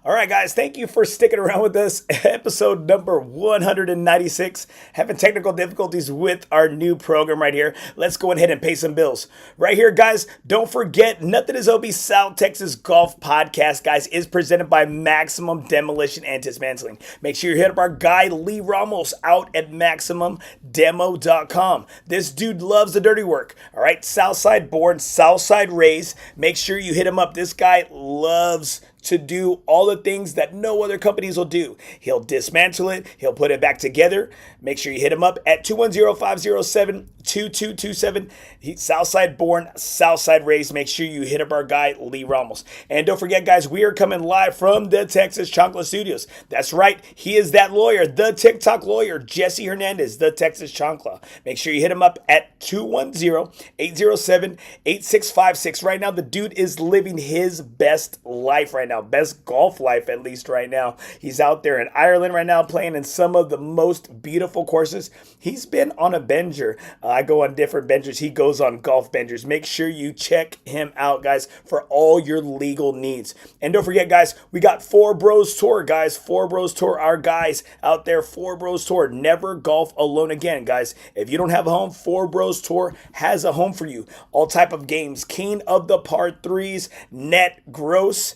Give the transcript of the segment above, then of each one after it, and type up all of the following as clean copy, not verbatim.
All right, guys, thank you for sticking around with us. Episode number 196. Having technical difficulties with our new program right here. Let's go ahead and pay some bills. Right here, guys, don't forget, Nothing is OB South Texas Golf Podcast, guys, is presented by Maximum Demolition and Dismantling. Make sure you hit up our guy, Lee Ramos, out at MaximumDemo.com. This dude loves the dirty work. All right, Southside born, Southside raised. Make sure you hit him up. This guy loves to do all the things that no other companies will do. He'll dismantle it, he'll put it back together. Make sure you hit him up at 210-507-2227. He's Southside born, Southside raised. Make sure you hit up our guy, Lee Ramos. And don't forget, guys, we are coming live from the Texas Chancla Studios. That's right, he is that lawyer, the TikTok lawyer, Jesse Hernandez, the Texas Chancla. Make sure you hit him up at 210-807-8656. Right now, the dude is living his best life right now. Best golf life, at least right now. He's out there in Ireland right now playing in some of the most beautiful courses. He's been on a bender. I go on different benders. He goes on golf benders. Make sure you check him out, guys, for all your legal needs. And don't forget, guys, we got Four Bros Tour, guys. Four Bros Tour, our guys out there. Four Bros Tour. Never golf alone again, guys. If you don't have a home, Four Bros Tour has a home for you. All type of games. King of the par threes, net, gross.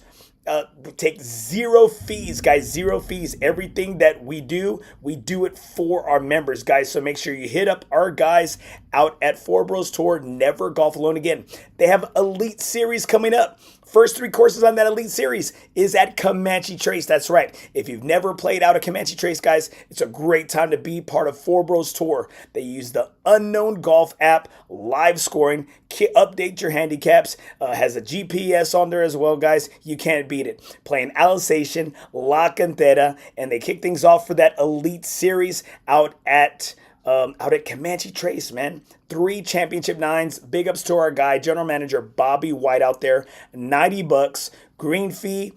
We take zero fees, guys. Zero fees. Everything that we do it for our members, guys. So make sure you hit up our guys out at Four Bros Tour. Never golf alone again. They have Elite Series coming up. First three courses on that Elite Series is at Comanche Trace. That's right. If you've never played out at Comanche Trace, guys, it's a great time to be part of Four Bros Tour. They use the Unknown Golf app, live scoring, update your handicaps, has a GPS on there as well, guys. You can't beat it. Playing Alsatian, La Cantera, and they kick things off for that Elite Series out at Comanche Trace, man. 3 championship nines. Big ups to our guy, general manager Bobby White out there. $90. Green fee,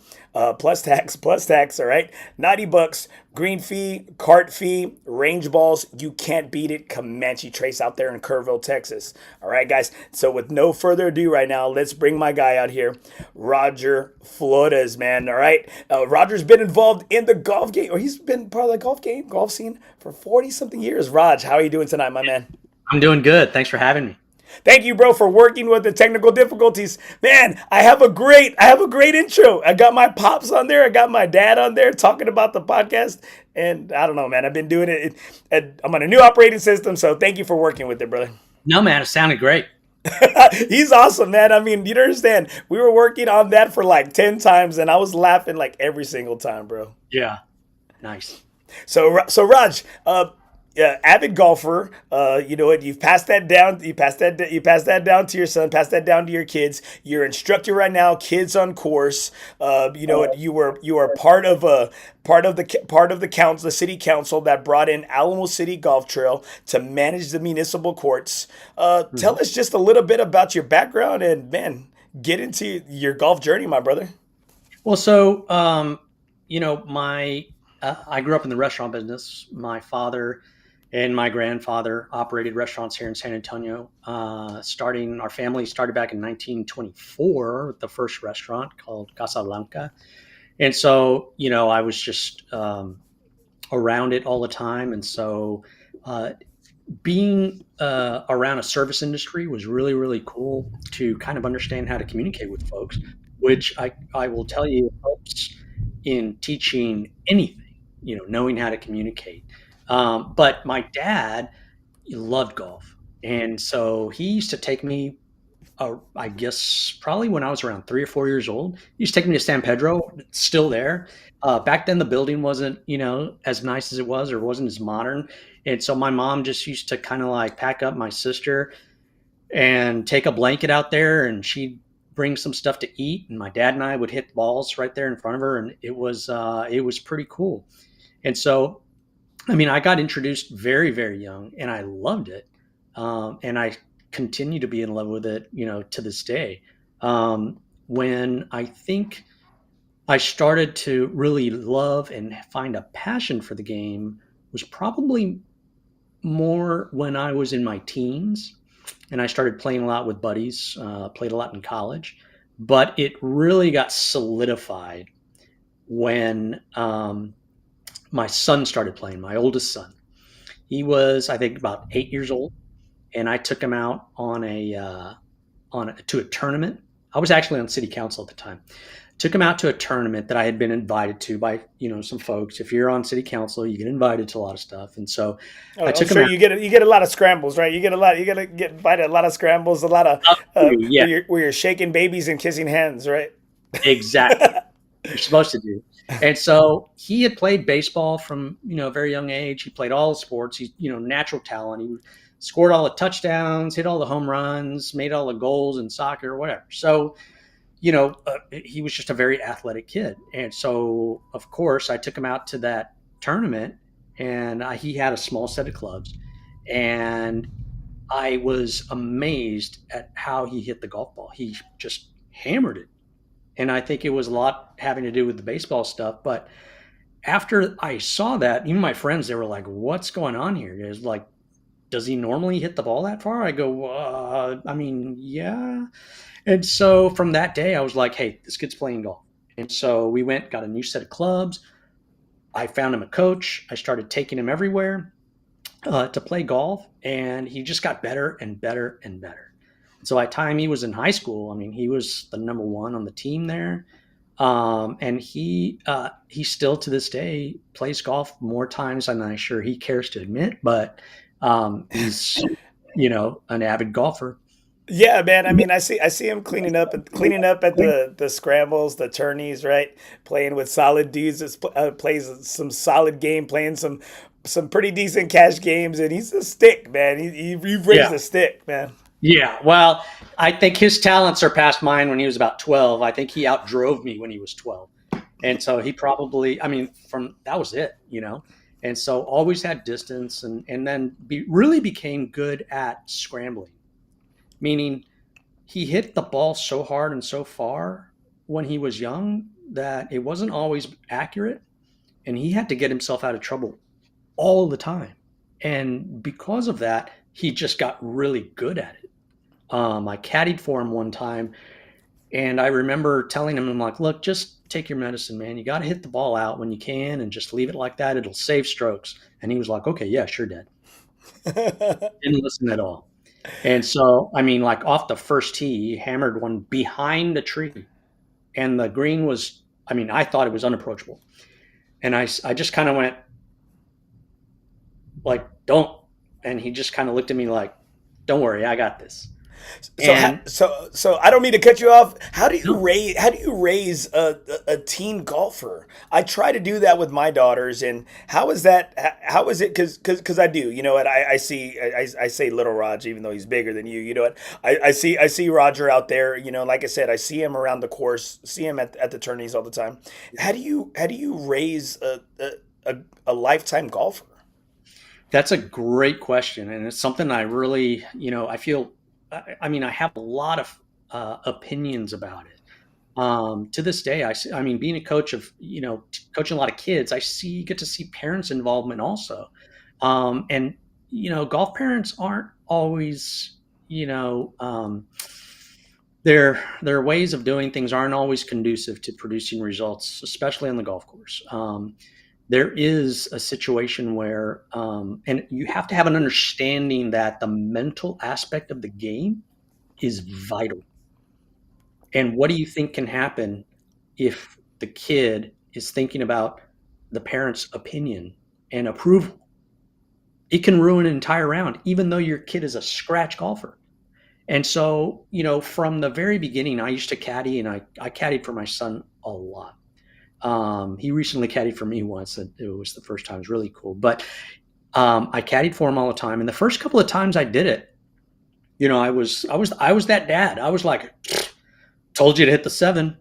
plus tax, all right? $90. Green fee, cart fee, range balls. You can't beat it. Comanche Trace out there in Kerrville, Texas. All right, guys. So with no further ado right now, let's bring my guy out here, Roger Flores, man. All right. Roger's been involved in the golf game, or he's been part of the golf scene for 40-something years. Raj, how are you doing tonight, my man? I'm doing good. Thanks for having me. Thank you, bro, for working with the technical difficulties. Man, I have a great intro. I got my pops on there. I got my dad on there talking about the podcast. And I don't know, man. I've been doing it. I'm on a new operating system, so thank you for working with it, brother. No, man, it sounded great. He's awesome, man. I mean, you don't understand. We were working on that for like 10 times, and I was laughing like every single time, bro. Yeah, nice. So Raj, avid golfer, you know what? You've passed that down. You passed that down to your son. Passed that down to your kids. You're instructor right now. Kids on course. You know what? You are part of the council, the city council that brought in Alamo City Golf Trail to manage the municipal courts. Tell us just a little bit about your background and, man, get into your golf journey, my brother. Well, so you know, I grew up in the restaurant business. My father and my grandfather operated restaurants here in San Antonio. Our family started back in 1924 with the first restaurant called Casa Blanca. And so, you know, I was just around it all the time. And so being around a service industry was really, really cool to kind of understand how to communicate with folks, which I will tell you helps in teaching anything, you know, knowing how to communicate. But my dad loved golf. And so he used to take me, I guess, probably when I was around 3 or 4 years old. He used to take me to San Pedro. It's still there. Back then, the building wasn't, you know, as nice as it was, or wasn't as modern. And so my mom just used to kind of like pack up my sister and take a blanket out there, and she'd bring some stuff to eat. And my dad and I would hit balls right there in front of her. And it was pretty cool. And so, I mean, I got introduced very, very young, and I loved it. And I continue to be in love with it, you know, to this day. When I think I started to really love and find a passion for the game was probably more when I was in my teens, and I started playing a lot with buddies, played a lot in college, but it really got solidified when my son started playing, my oldest son. He was, I think, about 8 years old, and I took him out to a tournament. I was actually on city council at the time. Took him out to a tournament that I had been invited to by some folks. If you're on city council, you get invited to a lot of stuff, and so I I'm took him sure out. you get a lot of scrambles, right? You gotta get invited a lot of scrambles, a lot of Yeah, where you're shaking babies and kissing hands, right? exactly. You're supposed to do. And so he had played baseball from a very young age. He played all the sports. He's natural talent. He scored all the touchdowns, hit all the home runs, made all the goals in soccer, or whatever. So he was just a very athletic kid. And so, of course, I took him out to that tournament, and he had a small set of clubs, and I was amazed at how he hit the golf ball. He just hammered it, and I think it was a lot having to do with the baseball stuff. But after I saw that, even my friends, they were like, "What's going on here?" It was like, does he normally hit the ball that far? I go, I mean, yeah. And so from that day, I was like, hey, this kid's playing golf. And so we went, got a new set of clubs. I found him a coach. I started taking him everywhere to play golf, and he just got better and better and better. And so by the time he was in high school, I mean, he was the number one on the team there. And he still to this day plays golf more times than I'm sure he cares to admit, but he's an avid golfer. Yeah, man. I mean, I see him cleaning up at the scrambles, the tourneys, right? Playing with solid dudes that plays some solid game, playing some pretty decent cash games, and he's a stick, man. You've raised Yeah. a stick, man. Yeah. Well, I think his talent surpassed mine when he was about 12. I think he outdrove me when he was 12. And so he probably, I mean, from that was it. And so always had distance, and then really became good at scrambling, meaning he hit the ball so hard and so far when he was young that it wasn't always accurate, and he had to get himself out of trouble all the time. And because of that, he just got really good at it. I caddied for him one time, and I remember telling him, I'm like, look, just take your medicine, man. You got to hit the ball out when you can and just leave it like that. It'll save strokes. And he was like, okay, yeah, sure, Dad. Didn't listen at all. And so, I mean, like off the first tee, he hammered one behind a tree, and the green was, I mean, I thought it was unapproachable. And I just kind of went like, don't. And he just kind of looked at me like, don't worry, I got this. So, And so I don't mean to cut you off. no, How do you raise a teen golfer? I try to do that with my daughters, and how is that? How is it? Because I do. You know what? I say little Raj, even though he's bigger than you. You know what? I see Roger out there. You know, like I said, I see him around the course, see him at the tourneys all the time. How do you raise a lifetime golfer? that's a great question. And it's something I really, I feel, I mean, I have a lot of opinions about it. To this day, I mean, being a coach of, coaching a lot of kids, get to see parents' involvement also. And, golf parents aren't always, their ways of doing things aren't always conducive to producing results, especially on the golf course. There is a situation where, and you have to have an understanding that the mental aspect of the game is vital. And what do you think can happen if the kid is thinking about the parent's opinion and approval? It can ruin an entire round, even though your kid is a scratch golfer. And so, from the very beginning, I used to caddy, and I caddied for my son a lot. He recently caddied for me once, and it was the first time. It was really cool. But I caddied for him all the time. And the first couple of times I did it, I was that dad. I was like, told you to hit the seven,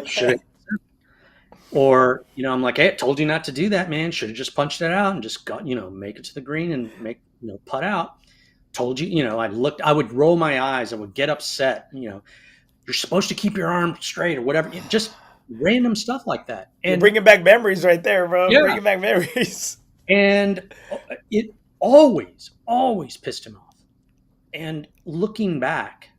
should have. Or, I'm like, hey, I told you not to do that, man. Should have just punched it out and just got, make it to the green and putt out. Told you, I would roll my eyes. I would get upset. You're supposed to keep your arm straight or whatever. Just random stuff like that. You're And bringing back memories right there, bro. yeah, Bringing back memories. and it always pissed him off. And looking back,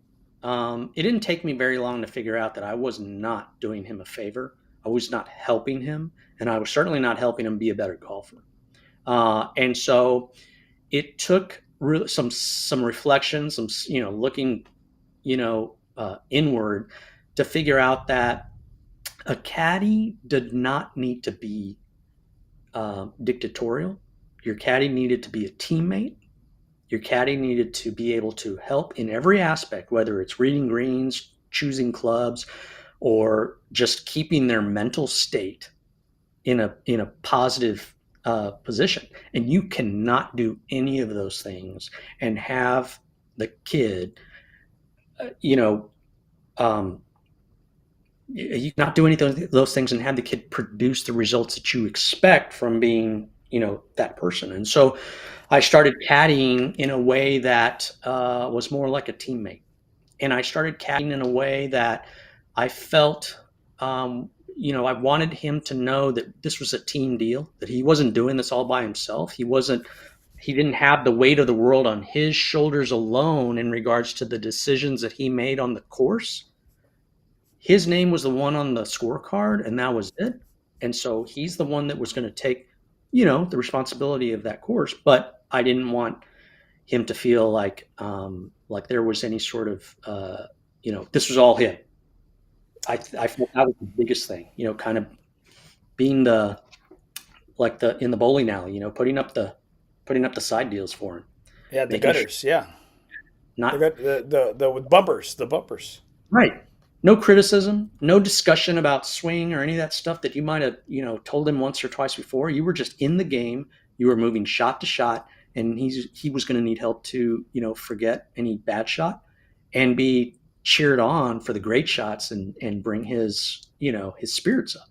it didn't take me very long to figure out that I was not doing him a favor. I was not helping him, and I was certainly not helping him be a better golfer. And so it took really some reflection, some looking inward to figure out that a caddy did not need to be dictatorial. Your caddy needed to be a teammate. Your caddy needed to be able to help in every aspect, whether it's reading greens, choosing clubs, or just keeping their mental state in a positive position. And you cannot do any of those things and have the kid, you know, um, you cannot do any of those things and have the kid produce the results that you expect from being, that person. And so I started caddying in a way that was more like a teammate. And I started caddying in a way that I felt, I wanted him to know that this was a team deal, that he wasn't doing this all by himself. He didn't have the weight of the world on his shoulders alone in regards to the decisions that he made on the course. His name was the one on the scorecard, and that was it. And so he's the one that was going to take, the responsibility of that course. But I didn't want him to feel like there was any sort of, this was all him. I felt that was the biggest thing, kind of being in the bowling alley, putting up the side deals for him, Yeah, the making sure gutters. Yeah, not the bumpers, the bumpers. right. No criticism, no discussion about swing or any of that stuff that you might have, told him once or twice before. You were just in the game. You were moving shot to shot, and he was going to need help to, forget any bad shot and be cheered on for the great shots and bring his spirits up.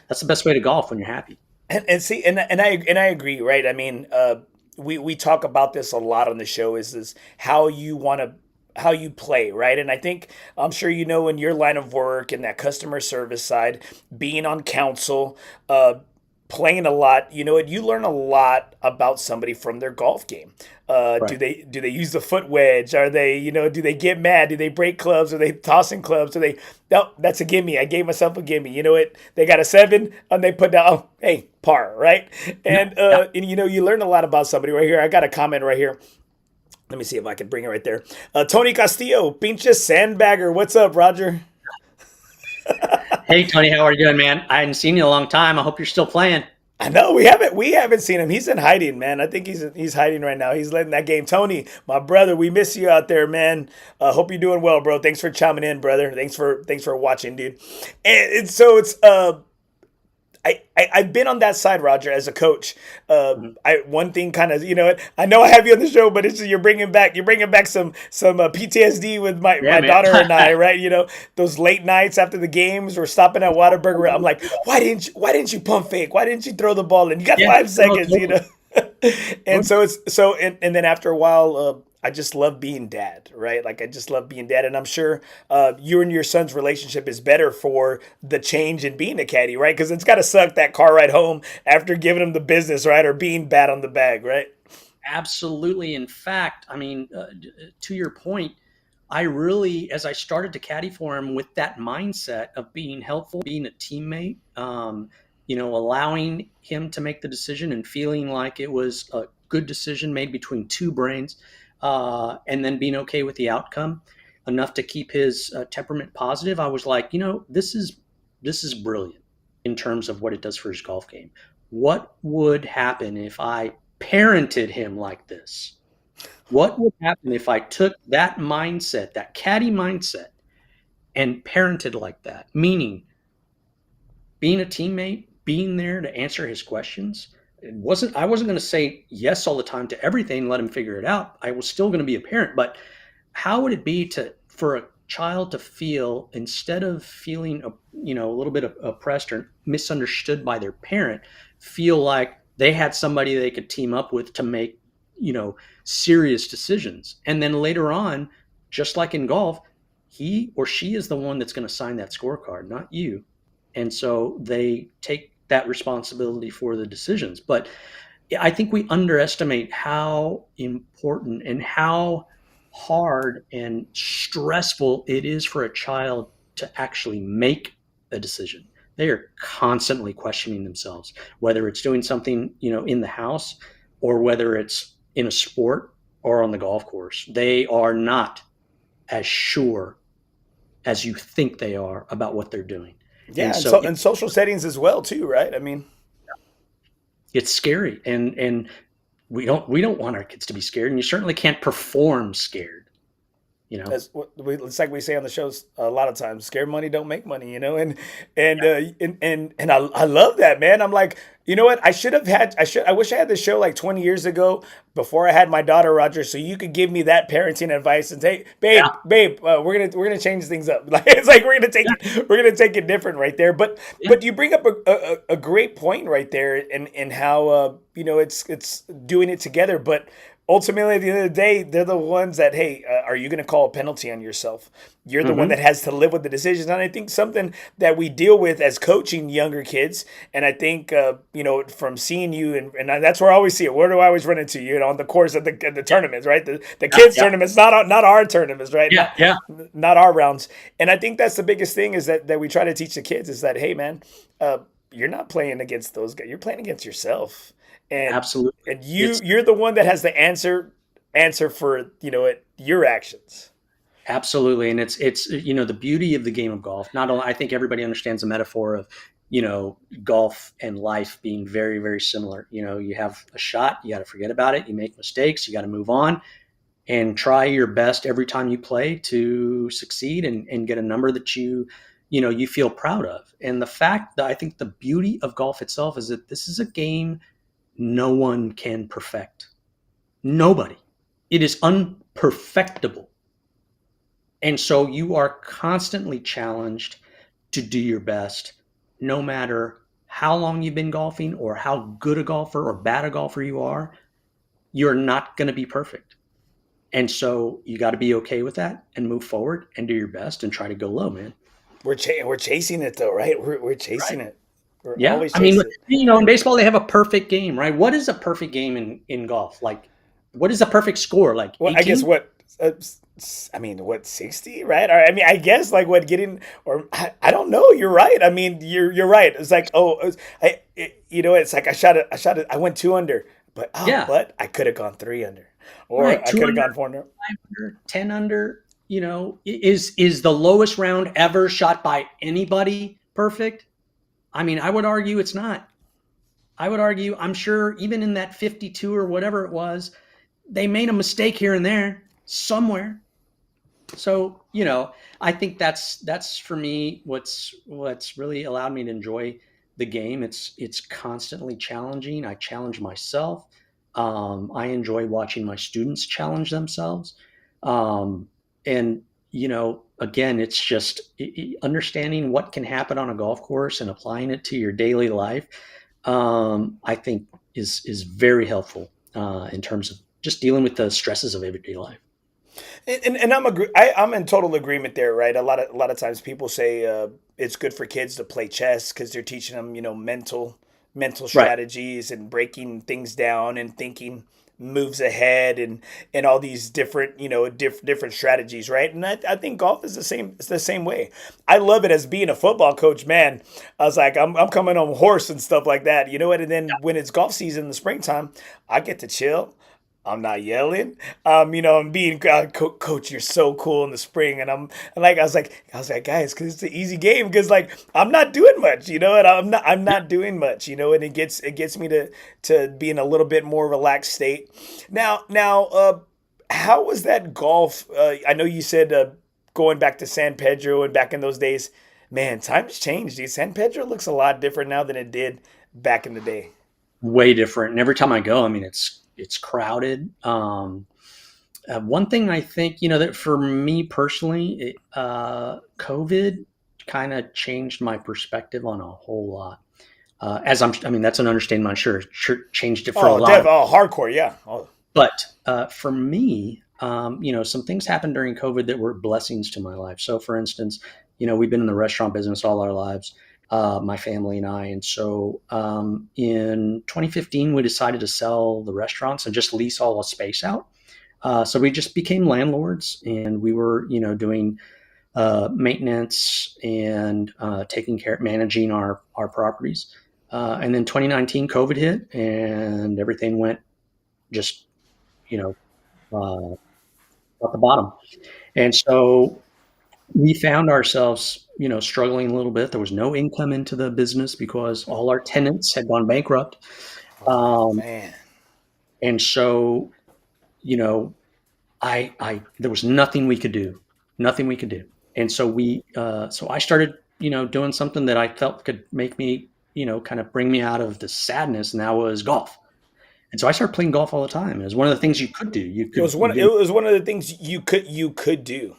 That's the best way to golf when you're happy. And see, and I agree, right? I mean, we talk about this a lot on the show. Is how you want to how you play, right? And I think I'm sure in your line of work and that customer service side, being on council, playing a lot, you learn a lot about somebody from their golf game. Do Right. they use the foot wedge? Are they do they get mad? Do they break clubs? Are they tossing clubs? Are they no? That's a gimme. I gave myself a gimme. You know what? They got a 7 and they put down. Oh, hey, par, right? Yep. And Yep. you learn a lot about somebody right here. I got a comment right here. Let me see if I can bring it right there. Tony Castillo, pinche sandbagger. What's up, Roger? Hey, Tony, how are you doing, man? I hadn't seen you in a long time. I hope you're still playing. I know we haven't seen him. He's in hiding, man. I think he's hiding right now. He's letting that game. Tony, my brother, we miss you out there, man. Hope you're doing well, bro. Thanks for chiming in, brother. Thanks for watching, dude. And so it's I've been on that side, Roger, as a coach. Mhm. I one thing kind of I know I have you on the show, but it's just you're bringing back some PTSD with my Yeah, my man. daughter and I, right? Those late nights after the games, we're stopping at Whataburger. I'm like, why didn't you pump fake? Why didn't you throw the ball in? You got Yeah. 5 seconds, Totally. and so and then after a while, I just love being dad, right? Like I just love being dad, and I'm sure you and your son's relationship is better for the change in being a caddy, right? Because it's got to suck that car ride home after giving him the business, right, or being bad on the bag, right? Absolutely. In fact, I mean, to your point, I really, as I started to caddy for him with that mindset of being helpful, being a teammate, allowing him to make the decision and feeling like it was a good decision made between two brains, and then being okay with the outcome enough to keep his temperament positive. I was like, this is brilliant in terms of what it does for his golf game. What would happen if I parented him like this? What would happen if I took that mindset, that caddy mindset, and parented like that? Meaning being a teammate, being there to answer his questions. I wasn't going to say yes all the time to everything, let him figure it out. I was still going to be a parent, but how would it be for a child to feel, instead of feeling a little bit oppressed or misunderstood by their parent, feel like they had somebody they could team up with to make serious decisions, and then later on, just like in golf, he or she is the one that's going to sign that scorecard, not you. And so they take that responsibility for the decisions. But I think we underestimate how important and how hard and stressful it is for a child to actually make a decision. they are constantly questioning themselves, whether it's doing something, in the house or whether it's in a sport or on the golf course. They are not as sure as you think they are about what they're doing. And Yeah, and so so in social settings as well too, right? I mean, it's scary. And we don't want our kids to be scared, and you certainly can't perform scared, you know. it's like we say on the shows a lot of times, scared money don't make money, and I love that, man. I'm like, you know what? I wish I had this show like 20 years ago before I had my daughter, Roger, so you could give me that parenting advice and say, Yeah, babe, we're gonna change things up. Like it's like we're gonna take it different right there. But yeah, but you bring up a great point right there in how it's doing it together, but ultimately at the end of the day they're the ones that, hey, are you going to call a penalty on yourself? You're the one hmm that has to live with the decisions. And I think something that we deal with as coaching younger kids, and I think from seeing you, and that's where I always see it. Where do I always run into you? On the course at the tournaments, right? The yeah, kids yeah, tournaments, not our tournaments, right? yeah, yeah, Not our rounds. And I think that's the biggest thing is that we try to teach the kids is that, hey man, you're not playing against those guys, you're playing against yourself. and absolutely. and you It's you're the one that has the answer for your actions. absolutely, and it's the beauty of the game of golf. Not only I think everybody understands the metaphor of golf and life being very very similar. You have a shot, you got to forget about it. You make mistakes, you got to move on and try your best every time you play to succeed and get a number that you feel proud of. And the fact that I think the beauty of golf itself is that this is a game no one can perfect. Nobody. It is unperfectible. And so you are constantly challenged to do your best, no matter how long you've been golfing or how good a golfer or bad a golfer you are. You're not going to be perfect. And so you got to be okay with that and move forward and do your best and try to go low, man. We're chasing it though, right? We're Right. chasing it. We're Yeah. always I mean, chasing it. in baseball, they have a perfect game, right? What is a perfect game in golf? Like, what is a perfect score? Like Well, I guess 18? what I mean, what, 60, right? Or, I mean, I guess like what getting or I don't know. You're right. I mean, you're right. It's like, it's like I went 2 under, Yeah. but I could have gone 3 under, or Right. I Two could have under, gone 4 under. 5 under, 10 under, is the lowest round ever shot by anybody perfect? I mean, I would argue it's not. I would argue, I'm sure even in that 52 or whatever it was, they made a mistake here and there somewhere. So, I think that's for me what's really allowed me to enjoy the game. It's constantly challenging. I challenge myself. I enjoy watching my students challenge themselves. Um, and again, it's just understanding what can happen on a golf course and applying it to your daily life. I think is very helpful in terms of just dealing with the stresses of everyday life. And I'm in total agreement there, right? A lot of times people say it's good for kids to play chess because they're teaching them, mental Right. strategies and breaking things down and thinking moves ahead and all these different, different strategies, right? And I think golf is the same. It's the same way. I love it as being a football coach, man. I was like, I'm coming on horse and stuff like that, you know what? And then when it's golf season in the springtime, I get to chill. I'm not yelling. I'm being coach. You're so cool in the spring, and I was like, guys, because it's an easy game. Because like I'm not doing much, and I'm not doing much, and it gets me to be in a little bit more relaxed state. Now, how was that golf? I know you said going back to San Pedro and back in those days. Man, times changed, dude. San Pedro looks a lot different now than it did back in the day. Way different. And every time I go, I mean, it's crowded. One thing I think, that for me personally, COVID kind of changed my perspective on a whole lot. I mean, that's an understatement. I'm sure changed it for a lot of. Hardcore, yeah. Oh, But for me, some things happened during COVID that were blessings to my life. So, for instance, we've been in the restaurant business all our lives, my family and I. And so in 2015, we decided to sell the restaurants and just lease all the space out. So we just became landlords, and we were, doing maintenance and managing our properties. And then 2019, COVID hit, and everything went just, you know, at the bottom. And so we found ourselves, struggling a little bit. There was no income into the business because all our tenants had gone bankrupt. Oh Um, man. and so, you know, there was nothing we could do, nothing we could do. And so so I started, doing something that I felt could make me, kind of bring me out of the sadness, and that was golf. And so I started playing golf all the time. It was one of the things you could do. It was one of the things you could do.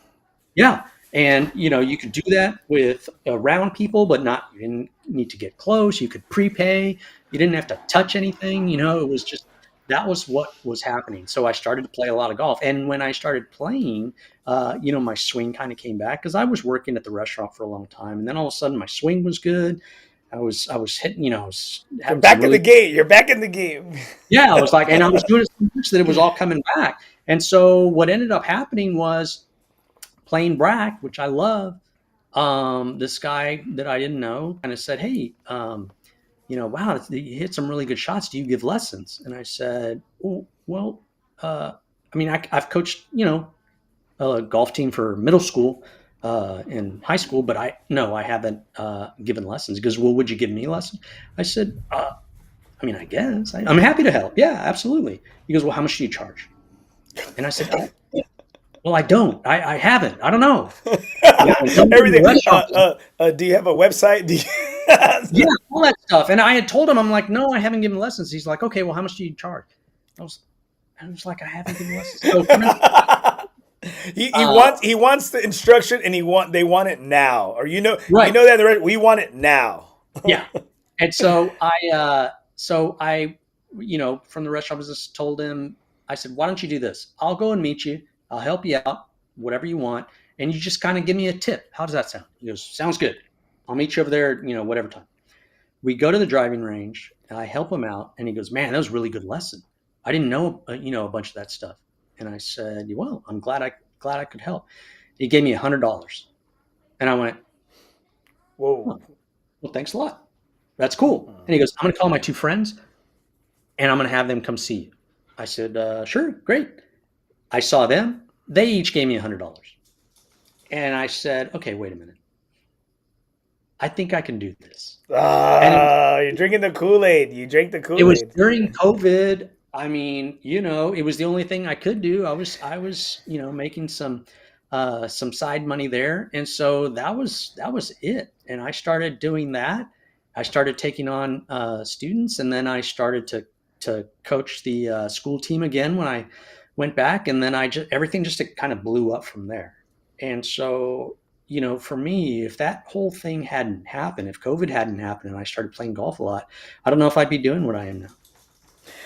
Yeah. And you could do that with around people, but you didn't need to get close. You could prepay. You didn't have to touch anything. It was just that was what was happening. So I started to play a lot of golf. And when I started playing, my swing kind of came back because I was working at the restaurant for a long time. And then all of a sudden my swing was good. I was hitting, I was You're having some back in the really, game. You're back in the game. yeah, I was like, and I was doing it so much that it was all coming back. And so what ended up happening was playing Brack, which I love. This guy that I didn't know kind of said, "Hey, wow, you hit some really good shots. Do you give lessons?" And I said, "Well, I've coached, a golf team for middle school and high school, but I haven't given lessons." He goes, "Well, would you give me lessons?" I said, I guess I'm happy to help. Yeah, absolutely." He goes, "Well, how much do you charge?" And I said, "Well, I don't. I haven't. I don't know." Everything. Do you have a website? Yeah, all that stuff. And I had told him, I'm like, "No, I haven't given lessons." He's like, "Okay, well, how much do you charge?" I was, I was like, "I haven't given lessons." So, he wants the instruction, and they want it now, or right, that we want it now. yeah. And so I, from the restaurant business, told him, I said, "Why don't you do this? I'll go and meet you. I'll help you out, whatever you want, and you just kind of give me a tip. How does that sound?" He goes, "Sounds good. I'll meet you over there, whatever time." We go to the driving range, and I help him out, and he goes, "Man, that was a really good lesson. I didn't know, a bunch of that stuff." And I said, "Well, I'm glad I could help." He gave me $100, and I went, Whoa. "Oh, well, thanks a lot. That's cool." And he goes, "I'm going to call my two friends, and I'm going to have them come see you." I said, "Sure, great." I saw them. They each gave me $100. And I said, "Okay, wait a minute. I think I can do this." And You're drinking the Kool-Aid. You drink the it was Kool-Aid. during COVID. It was the only thing I could do. I was, making some side money there. And so that was it. And I started doing that. I started taking on students, and then I started to coach the school team again when I went back, and then everything just kind of blew up from there. And so, for me, if that whole thing hadn't happened, if COVID hadn't happened, and I started playing golf a lot, I don't know if I'd be doing what I am now.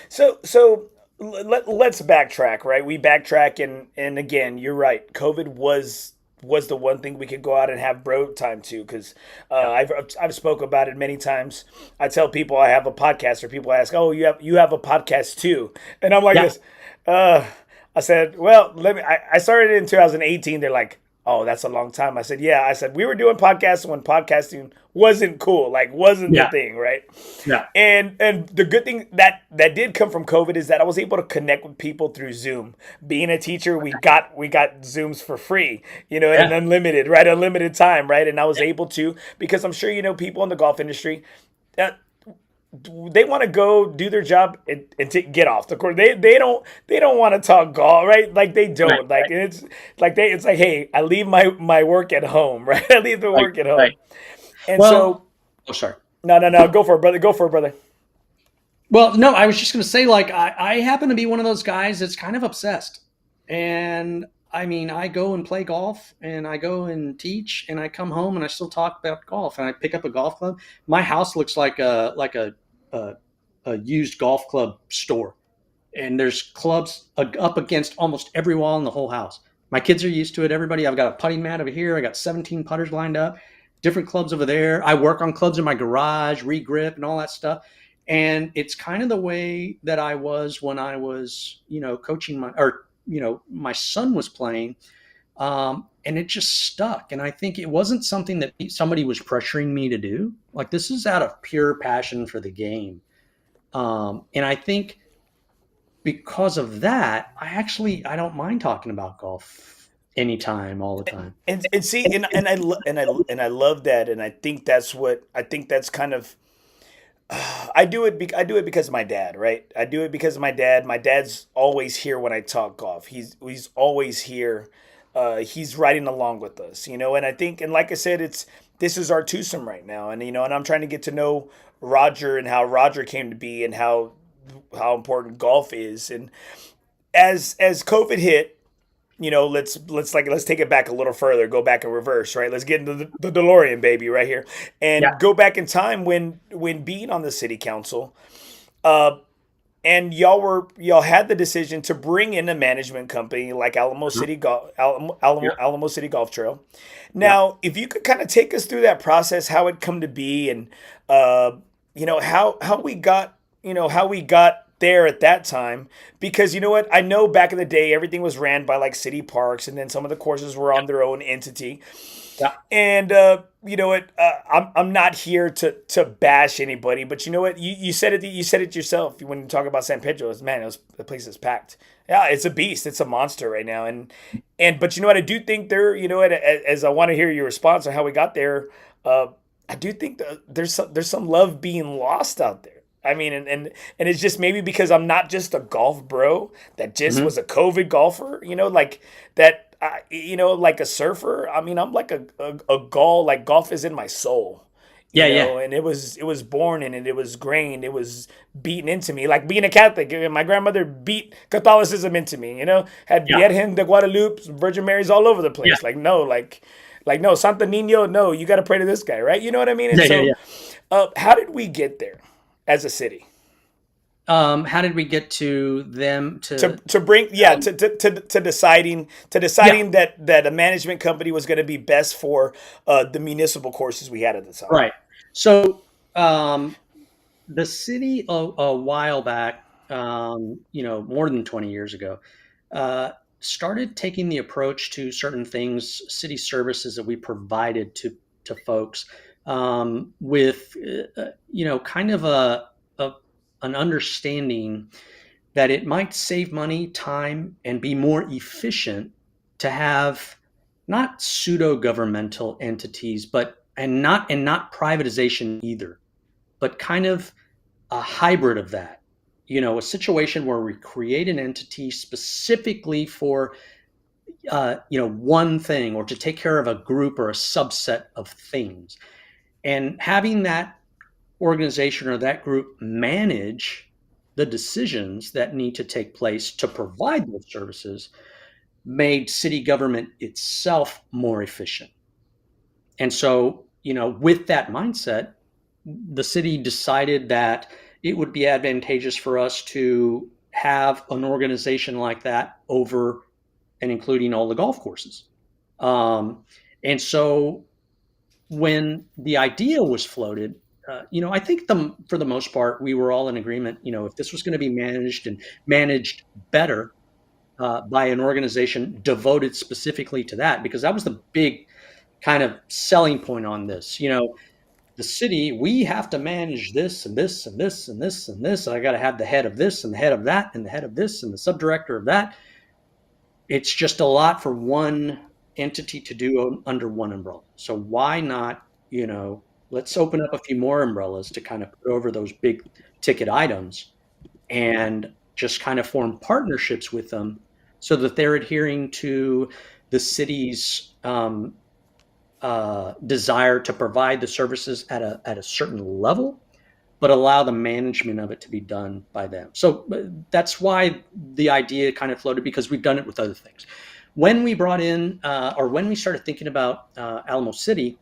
So let's backtrack, right? We backtrack, and again, you're right. COVID was the one thing we could go out and have bro time to, because Yeah, I've spoke about it many times. I tell people I have a podcast, or people ask, "Oh, you have a podcast too?" And I'm like yeah, this. Uh, I said, "Well, let me." I started in 2018. They're like, "Oh, that's a long time." I said, "Yeah." I said, "We were doing podcasts when podcasting wasn't cool, like wasn't the yeah, thing, right?" yeah, And the good thing that did come from COVID is that I was able to connect with people through Zoom. Being a teacher, we got Zooms for free, and yeah, unlimited, right? Unlimited time, right? And I was able to, because I'm sure people in the golf industry, uh, they want to go do their job and get off the court. They don't want to talk golf, right? Like they right, don't like, and it's like, hey, I leave my work at home, right? I leave the right, work at home, right. and so Well, oh, sorry. no, no, no, go for it, brother. Go for it, brother. Well, no, I was just going to say, like, I happen to be one of those guys that's kind of obsessed. And I go and play golf, and I go and teach, and I come home and I still talk about golf, and I pick up a golf club. My house looks like a, a used golf club store. And there's clubs up against almost every wall in the whole house. My kids are used to it. Everybody, I've got a putting mat over here. I got 17 putters lined up, different clubs over there. I work on clubs in my garage, regrip, and all that stuff. And it's kind of the way that I was when I was, coaching my son was playing. And it just stuck. And I think it wasn't something that somebody was pressuring me to do. Like, this is out of pure passion for the game. And I think because of that, I don't mind talking about golf anytime, all the time. And see, and I love that, and I think that's kind of I do it because of my dad, right? I do it because of my dad. My dad's always here when I talk golf. He's always here. He's riding along with us, you know. And I think, and like I said, it's this is our twosome right now, and you know, and I'm trying to get to know Roger and how Roger came to be and how important golf is. And as COVID hit, you know, let's take it back a little further, go back in reverse, right? Let's get into the DeLorean, baby, right here, Yeah. and go back in time when being on the city council, uh, and y'all had the decision to bring in a management company like Alamo City Golf Trail. Yep. Now, if you could kind of take us through that process, how it come to be, and uh, you know how we got how we got there at that time, because you know what, I know back in the day everything was ran by like city parks, and then some of the courses were on their own entity. Yeah. And you know what? I'm not here to bash anybody, but you know what? You said it yourself when you talk about San Pedro. Man, the place is packed. Yeah, it's a beast. It's a monster right now. And but you know what? I do think there. You know what? As I want to hear your response on how we got there, uh, I do think that there's some love being lost out there. I mean, and it's just maybe because I'm not just a golf bro that just Hmm. was a COVID golfer, you know, like that, you know, like a surfer. I mean, I'm like a golf, like golf is in my soul, you Yeah. Yeah. know, and it was born in it. It was grained. It was beaten into me. Like being a Catholic, my grandmother beat Catholicism into me, you know, had Yeah. Virgen de Guadalupe, Virgin Mary's all over the Yeah. place. Like, no, like, no, Santa Nino, no, you got to pray to this guy, right? You know what I mean? And Yeah. Yeah. so, Yeah. how did we get there as a city? How did we get to them To bring, yeah, to Yeah. deciding that a management company was going to be best for the municipal courses we had at the time. Right. So, the city a while back, more than 20 years ago, uh, started taking the approach to certain things, city services that we provided to folks, with kind of a an understanding that it might save money, time, and be more efficient to have not pseudo governmental entities, but and not privatization either, but kind of a hybrid of that. A situation where we create an entity specifically for one thing, or to take care of a group or a subset of things, and having that organization or that group manage the decisions that need to take place to provide those services made city government itself more efficient. And so, with that mindset, the city decided that it would be advantageous for us to have an organization like that over and including all the golf courses. Um, and so when the idea was floated, I think for the most part, we were all in agreement. If this was going to be managed and managed better by an organization devoted specifically to that, because that was the big kind of selling point on this. The city, we have to manage this and this and this and this and this. I got to have the head of this and the head of that and the head of this and the subdirector of that. It's just a lot for one entity to do under one umbrella. So why not, let's open up a few more umbrellas to kind of put over those big ticket items and just kind of form partnerships with them so that they're adhering to the city's desire to provide the services at a certain level, but allow the management of it to be done by them. So that's why the idea kind of floated, because we've done it with other things. When we brought in, or when we started thinking about Alamo City,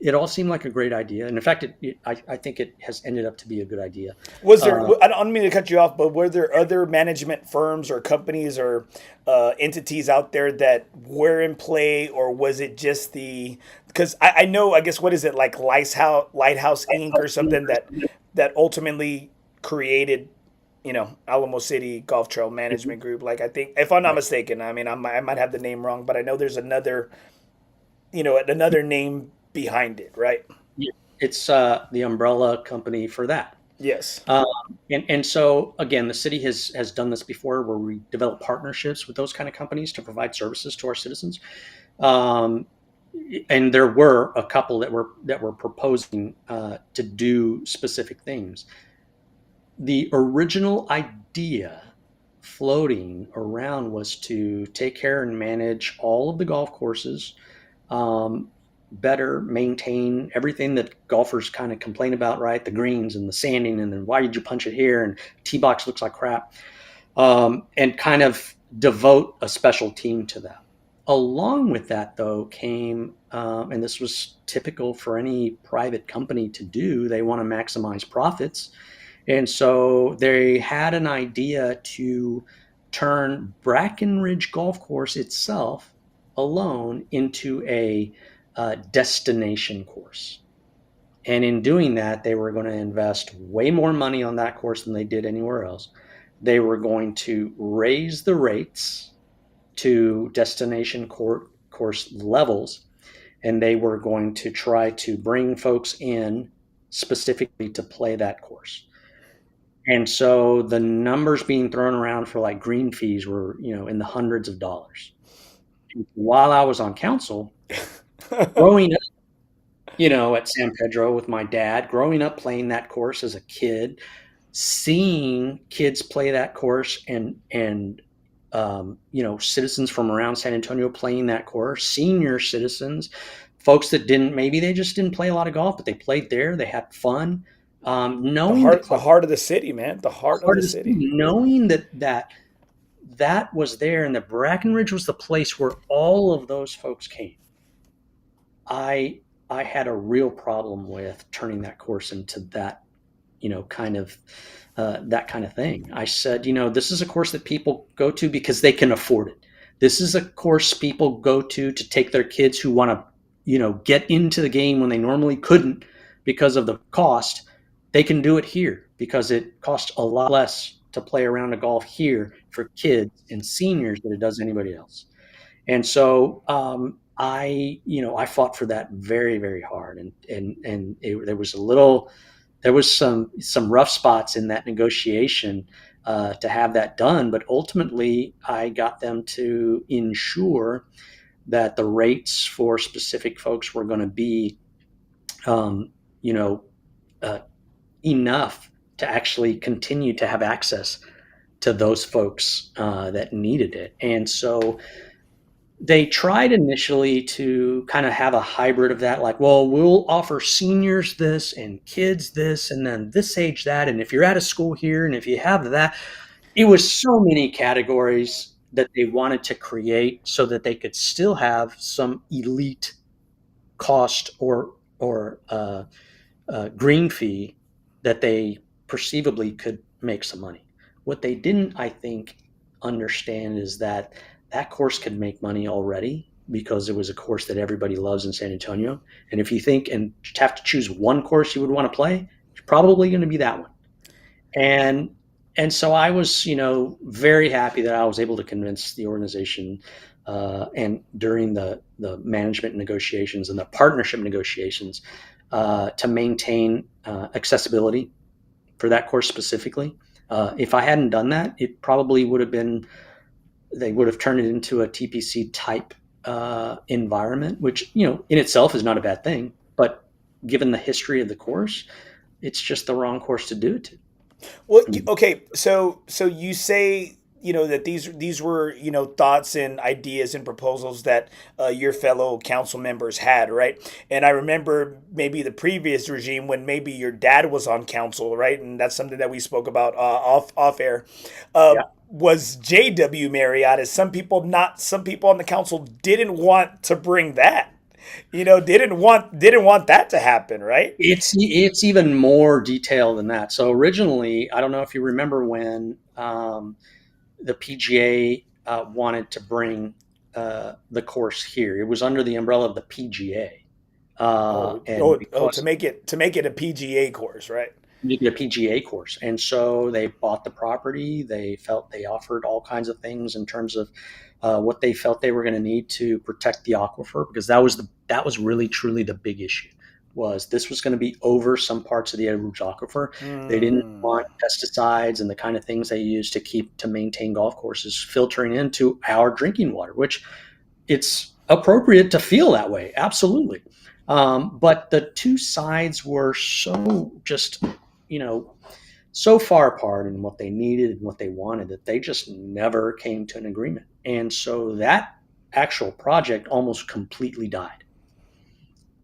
it all seemed like a great idea. And in fact, I think it has ended up to be a good idea. Was there? Uh, I don't mean to cut you off, but were there other management firms or companies or entities out there that were in play, or was it just the? Because I know, I guess, what is it, like Lighthouse Inc. or something that ultimately created? Alamo City Golf Trail Management Group. Like I think, if I'm not mistaken, I mean I might have the name wrong, but I know there's another name behind it, right? Yeah, it's the umbrella company for that. Yes. Um, and so again, the city has done this before, where we develop partnerships with those kind of companies to provide services to our citizens. Um, and there were a couple that were proposing to do specific things. The original idea floating around was to take care and manage all of the golf courses, um, better maintain everything that golfers kind of complain about, right? The greens and the sanding, and then why did you punch it here? And tee box looks like crap, and kind of devote a special team to that. Along with that, though, came, and this was typical for any private company to do, they want to maximize profits. And so they had an idea to turn Brackenridge Golf Course itself alone into a destination course. And in doing that, they were going to invest way more money on that course than they did anywhere else. They were going to raise the rates to destination course levels, and they were going to try to bring folks in specifically to play that course. And so the numbers being thrown around for like green fees were, in the hundreds of dollars. While I was on council, growing up, at San Pedro with my dad, growing up playing that course as a kid, seeing kids play that course, and citizens from around San Antonio playing that course, senior citizens, folks that maybe they just didn't play a lot of golf, but they played there, they had fun. The Knowing heart of the city, man. The heart of the city. knowing that was there, and that Brackenridge was the place where all of those folks came. I I had a real problem with turning that course into that, kind of that kind of thing. I said, this is a course that people go to because they can afford it. This is a course people go to take their kids who want to, get into the game when they normally couldn't because of the cost. They can do it here because it costs a lot less to play around a golf here for kids and seniors than it does anybody else. And so I fought for that very, very hard, and there was some rough spots in that negotiation to have that done, but ultimately I got them to ensure that the rates for specific folks were going to be, um, you know, uh, enough to actually continue to have access to those folks that needed it. And so they tried initially to kind of have a hybrid of that, like, well, we'll offer seniors this and kids this, and then this age that. And if you're at a school here and if you have that, it was so many categories that they wanted to create so that they could still have some elite cost or green fee that they perceivably could make some money. What they didn't, I think, understand is that that course could make money already because it was a course that everybody loves in San Antonio. And if you think and have to choose one course you would want to play, it's probably going to be that one. And so I was, very happy that I was able to convince the organization, and during the management negotiations and the partnership negotiations, to maintain accessibility for that course specifically. If I hadn't done that, it probably would have been, they would have turned it into a TPC type environment, which, in itself is not a bad thing. But given the history of the course, it's just the wrong course to do it to. Well, okay, so you say that these were thoughts and ideas and proposals that your fellow council members had, right? And I remember maybe the previous regime when maybe your dad was on council, right? And that's something that we spoke about off air. Yeah. Was J.W. Marriott, as some people on the council didn't want to bring that. Didn't want that to happen, right? It's even more detailed than that. So originally, I don't know if you remember when the PGA wanted to bring the course here. It was under the umbrella of the PGA, and To make it a PGA course, right? make it a PGA course. And so they bought the property. They felt they offered all kinds of things in terms of what they felt they were going to need to protect the aquifer, because that was really truly the big issue. Was this was going to be over some parts of the Eau Rouge aquifer. They didn't want pesticides and the kind of things they use to maintain golf courses filtering into our drinking water, which it's appropriate to feel that way, absolutely. But the two sides were so just, so far apart in what they needed and what they wanted that they just never came to an agreement. And so that actual project almost completely died.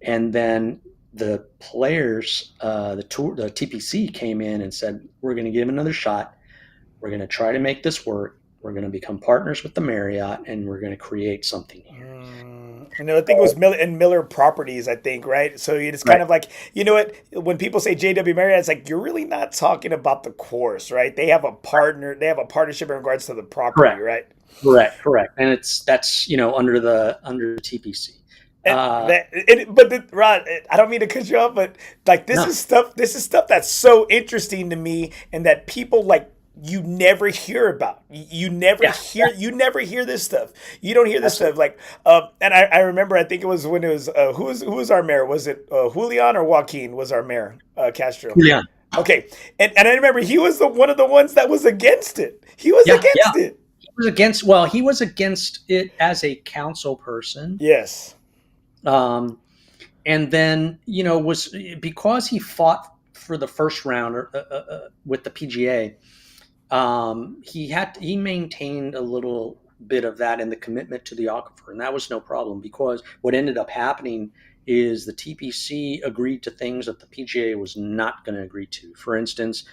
And then the players, the TPC came in and said, we're going to give another shot. We're going to try to make this work. We're going to become partners with the Marriott, and we're going to create something here. I think it was Miller Properties, I think, right? So it's kind of like, when people say JW Marriott, it's like, you're really not talking about the course, right? They have a partnership in regards to the property, right? Correct. And that's under the TPC. Rod, I don't mean to cut you off, but like this is stuff that's so interesting to me, and that people like you never hear about. You never hear this stuff. You don't hear this stuff. Like, and I remember, I think it was when it was who was our mayor? Was it Julian or Joaquin was our mayor? Castro. Julian. Okay, and I remember he was one of the ones that was against it. He was against it. He was against it as a council person. Yes. And then, was because he fought for the first round with the PGA, he maintained a little bit of that in the commitment to the aquifer, and that was no problem, because what ended up happening is the TPC agreed to things that the PGA was not going to agree to. For instance,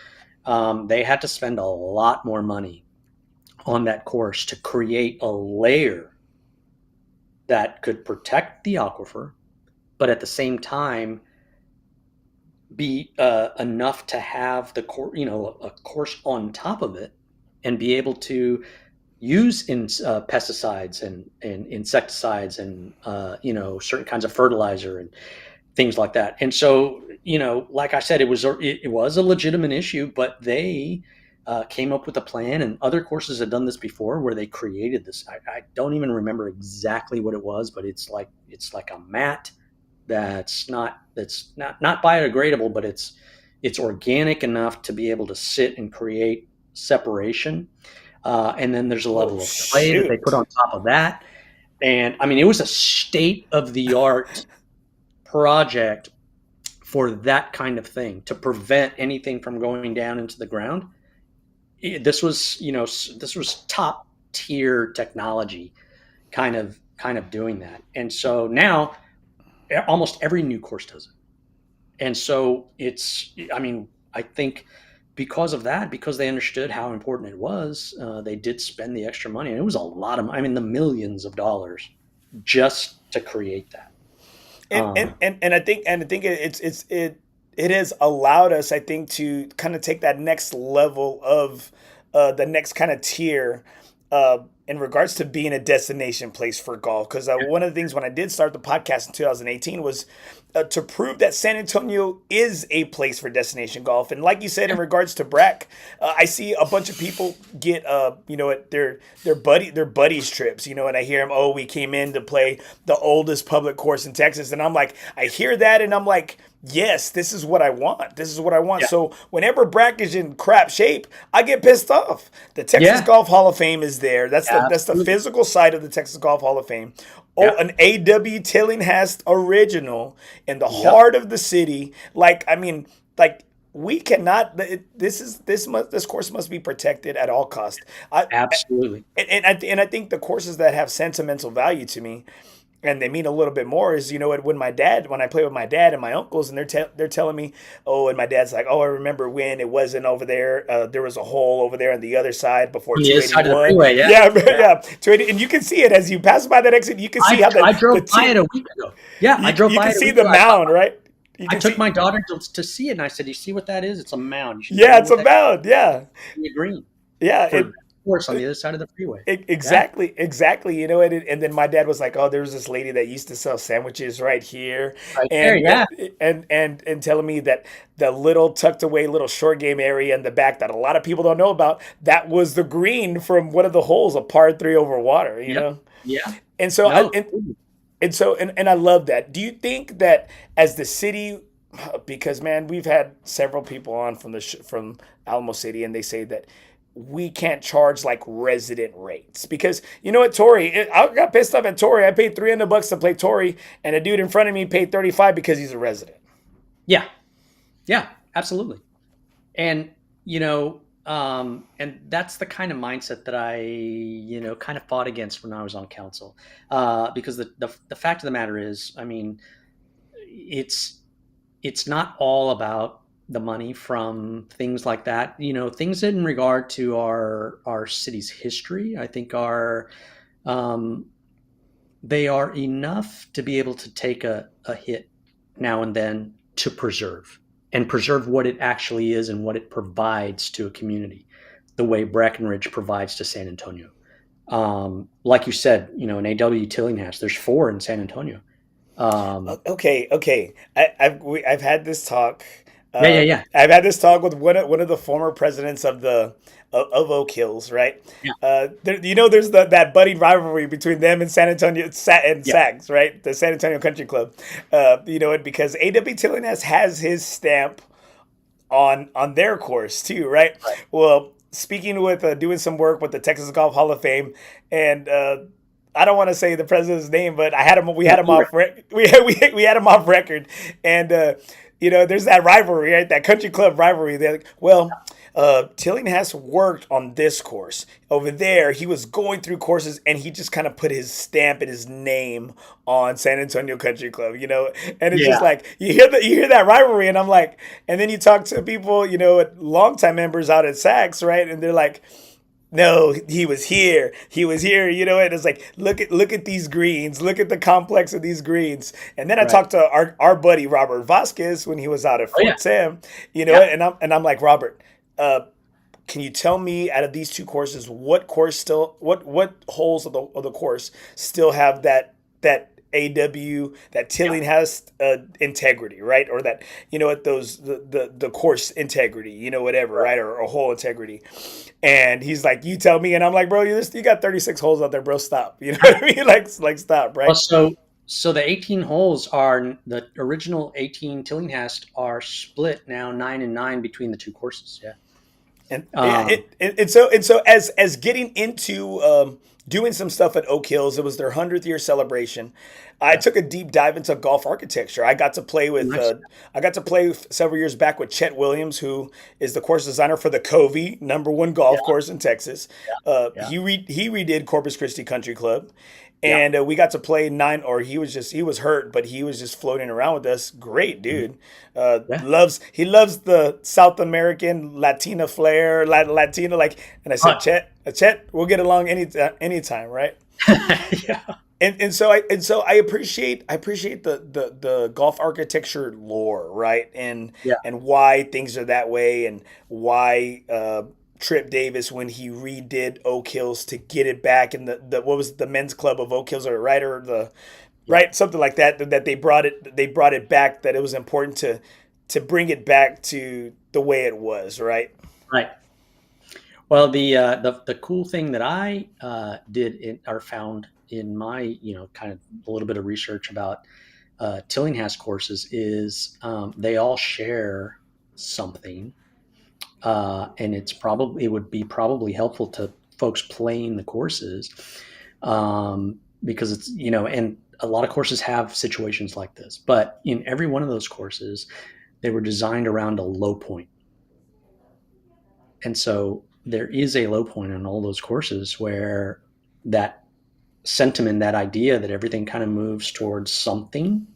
they had to spend a lot more money on that course to create a layer that could protect the aquifer, but at the same time be enough to have the a course on top of it, and be able to use pesticides and insecticides and certain kinds of fertilizer and things like that. And so like I said, it was a legitimate issue, but they came up with a plan, and other courses have done this before, where they created this. I don't even remember exactly what it was, but it's like a mat that's not biodegradable, but it's organic enough to be able to sit and create separation. And then there's a level of clay that they put on top of that. And I mean, it was a state-of-the-art project for that kind of thing, to prevent anything from going down into the ground. This was top tier technology kind of doing that. And so now almost every new course does it. And so I think because of that, because they understood how important it was, they did spend the extra money, and it was a lot of, the millions of dollars just to create that. And I think it has allowed us, I think, to kind of take that next level of the next kind of tier in regards to being a destination place for golf. Because one of the things when I did start the podcast in 2018 was to prove that San Antonio is a place for destination golf. And like you said, in regards to Brack, I see a bunch of people get their buddies trips, and I hear them, we came in to play the oldest public course in Texas, and I'm like, I hear that, and I'm like, yes, this is what I want. Yeah. So whenever Brack is in crap shape, I get pissed off. The Texas Golf Hall of Fame is there. That's the physical side of the Texas Golf Hall of Fame. An A.W. Tillinghast original in the heart of the city. We cannot. This course must be protected at all costs. Absolutely. And I think the courses that have sentimental value to me, and they mean a little bit more, is when I play with my dad and my uncles, and they're telling me, and my dad's like, I remember when it wasn't over there. There was a hole over there on the other side before 281. Yeah. 280, and you can see it as you pass by that exit. You can see I drove by it a week ago. Yeah, I drove by it. You can see the mound, right? I took my daughter to see it, and I said, "You see what that is? It's a mound." It's a mound. Yeah, green. Yeah, course on the other side of the freeway. Yeah. Exactly, exactly. And then my dad was like, "Oh, there was this lady that used to sell sandwiches right here," Right there. and Yeah. and telling me that the little tucked away little short game area in the back that a lot of people don't know about, that was the green from one of the holes, a par three over water. Yep. Yeah. And so I No. and I love that. Do you think that as the city, because man, we've had several people on from from Alamo City, and they say that we can't charge like resident rates because you know what, Tori, I got pissed off at Tori. I paid $300 to play Tori, and a dude in front of me paid 35 because he's a resident. Yeah. Yeah. Absolutely. And and that's the kind of mindset that I kind of fought against when I was on council, because the fact of the matter is, I mean, it's it's not all about the money from things like that. Things in regard to our city's history, I think are um, they are enough to be able to take a hit now and then to preserve what it actually is and what it provides to a community, the way Breckenridge provides to San Antonio. Like you said, an AW Tillinghast, there's four in San Antonio. Um, Okay, okay. I've had this talk. yeah, yeah, yeah, I've had this talk with one of the former presidents of the of Oak Hills, right? yeah, There's that budding rivalry between them and San Antonio and yeah, SAGs, right? The San Antonio Country Club. Because A.W. Tillinghast has his stamp on their course too, right? right. Well, speaking with doing some work with the Texas Golf Hall of Fame, and I don't want to say the president's name, but I had him. We had him off. We had him off record, and there's that rivalry, right? That country club rivalry. They're like, well. Tillinghast worked on this course. Over there, he was going through courses and he just kind of put his stamp and his name on San Antonio Country Club, And it's just Yeah, like you hear that rivalry, and I'm like, and then you talk to people, longtime members out at Saks, right? And they're like, no, he was here, and it's like look at these greens, look at the complex of these greens. And then I right. talked to our buddy Robert Vasquez when he was out at Oh yeah, Fort Sam, yeah. and I'm like, Robert, uh, can you tell me out of these two courses what holes of the course still have that AW that Yeah, Tilling has integrity, right? Or that what those the course integrity, whatever, right. right? Or hole integrity. And he's like, you tell me, and I'm like, bro, you got 36 holes out there, bro. Stop. You know what I mean? Like stop, Well, right? so the 18 holes are the original 18 Tillinghast are split now 9 and 9 between the two courses. Yeah. And yeah, Um, and so as getting into doing some stuff at Oak Hills, it was their 100th year celebration. I yeah. took a deep dive into golf architecture. Nice. I got to play several years back with Chet Williams, who is the course designer for the Covey, #1 golf Yeah. course in Texas. Yeah. He redid Corpus Christi Country Club, Yeah. and we got to play nine. Or he was hurt, but he was just floating around with us. Great Mhm. dude. Yeah. He loves the South American Latina flair, Latina like. And I said, Uh, Chet, we'll get along anytime, right? yeah. And so I appreciate the golf architecture lore, right? Yeah. And why things are that way, and why Trip Davis, when he redid Oak Hills to get it back in the what was it, the men's club of Oak Hills, or right, or the Yeah. right, something like that, that they brought it back, that it was important to bring it back to the way it was, right? Right. Well, the cool thing that I did or found in my kind of a little bit of research about Tillinghast courses is they all share something, and it would be probably helpful to folks playing the courses, because it's and a lot of courses have situations like this, but in every one of those courses they were designed around a low point. And so there is a low point on all those courses where that sentiment, that idea that everything kind of moves towards something.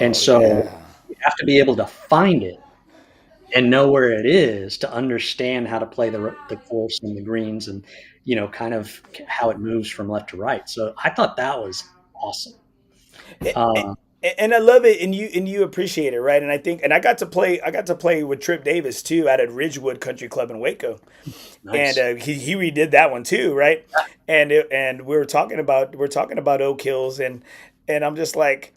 And Oh so yeah. you have to be able to find it and know where it is to understand how to play the course and the greens, and kind of how it moves from left to right. So I thought that was awesome. It, it, Uh, and I love it, and you appreciate it, right? And I think, and I got to play with Trip Davis too out at Ridgewood Country Club in Waco, and Nice. he redid that one too, right? And we're talking about Oak Hills, and I'm just like,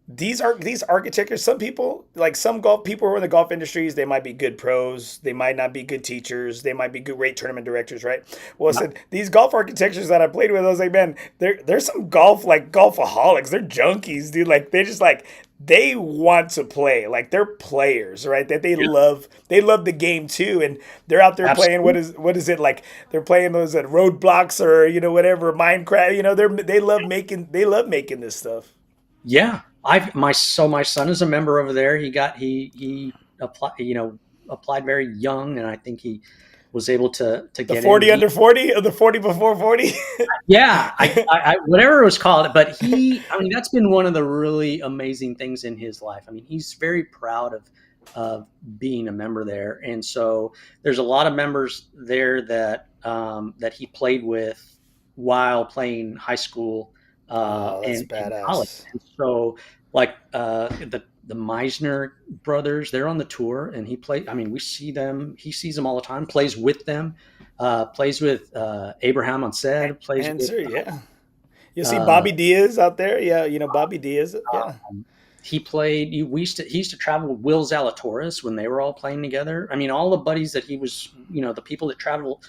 these architects, some people, like some golf people who are in the golf industries, they might be good pros, they might not be good teachers, they might be good great tournament directors, right? Well, I Yeah. said these golf architectures that I played with, I was like, man, there's some golf, like golfaholics, they're junkies, dude. Like they just like, they want to play, like they're players, right? That Yeah. they love the game too, and they're out there playing, Absolutely. what is it, like they're playing those at roadblocks, or whatever, Minecraft, they love making this stuff. Yeah. My son is a member over there. He applied, applied very young, and I think he was able to The get in. 40 under 40, or the 40 before 40? Yeah, whatever it was called, but I mean, that's been one of the really amazing things in his life. I mean, he's very proud of being a member there, and so there's a lot of members there that he played with while playing high school Oh, that's and college. badass. And so, like the Meisner brothers, they're on the tour, and he play. I mean, we see them. He sees them all the time. Plays with them. Plays with Abraham Ansed. Plays with. Answer, yeah. You see Uh, Bobby Diaz out there? Yeah, Bobby Diaz. Yeah. he played. He used to travel with Will Zalatoris when they were all playing together. I mean, all the buddies that he was. The people that traveled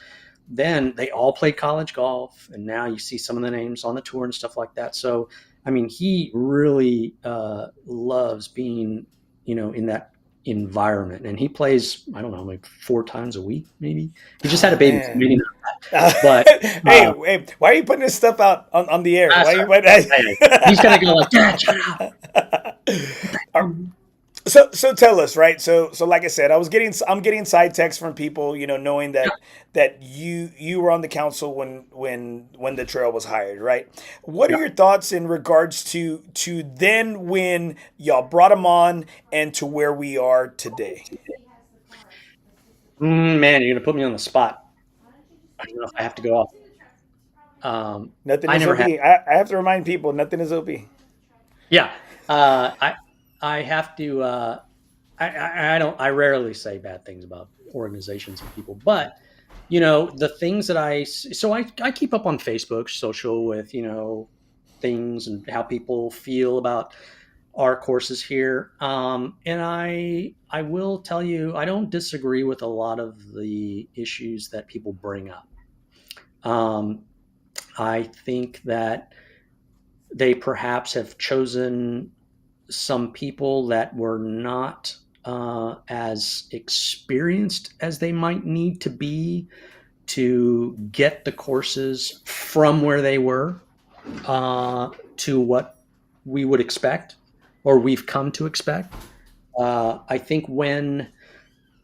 then, they all played college golf, and now you see some of the names on the tour and stuff like that. So, I mean, he really loves being, in that environment, and he plays. I don't know, like 4 times a week, maybe. He just had a Oh baby, so man. maybe not. But Hey, hey, why are you putting this stuff out on the air? Why sorry. you Hey, he's gonna go like, Dad, shut up. Are- so tell us, right? So like I said, I'm getting side texts from people, knowing that you were on the council when the trail was hired, right? What are Yeah. your thoughts in regards to then when y'all brought them on and to where we are today? Man, you're gonna put me on the spot. I don't know if I have to go off. Um, Nothing I is never had. OP. I have to remind people, nothing is OP. Yeah, uh, I I have to. I don't. I rarely say bad things about organizations and people, but the things that I keep up on Facebook, social with things and how people feel about our courses here. And I will tell you, I don't disagree with a lot of the issues that people bring up. Um, I think that they perhaps have chosen some people that were not as experienced as they might need to be to get the courses from where they were to what we would expect or we've come to expect. I think when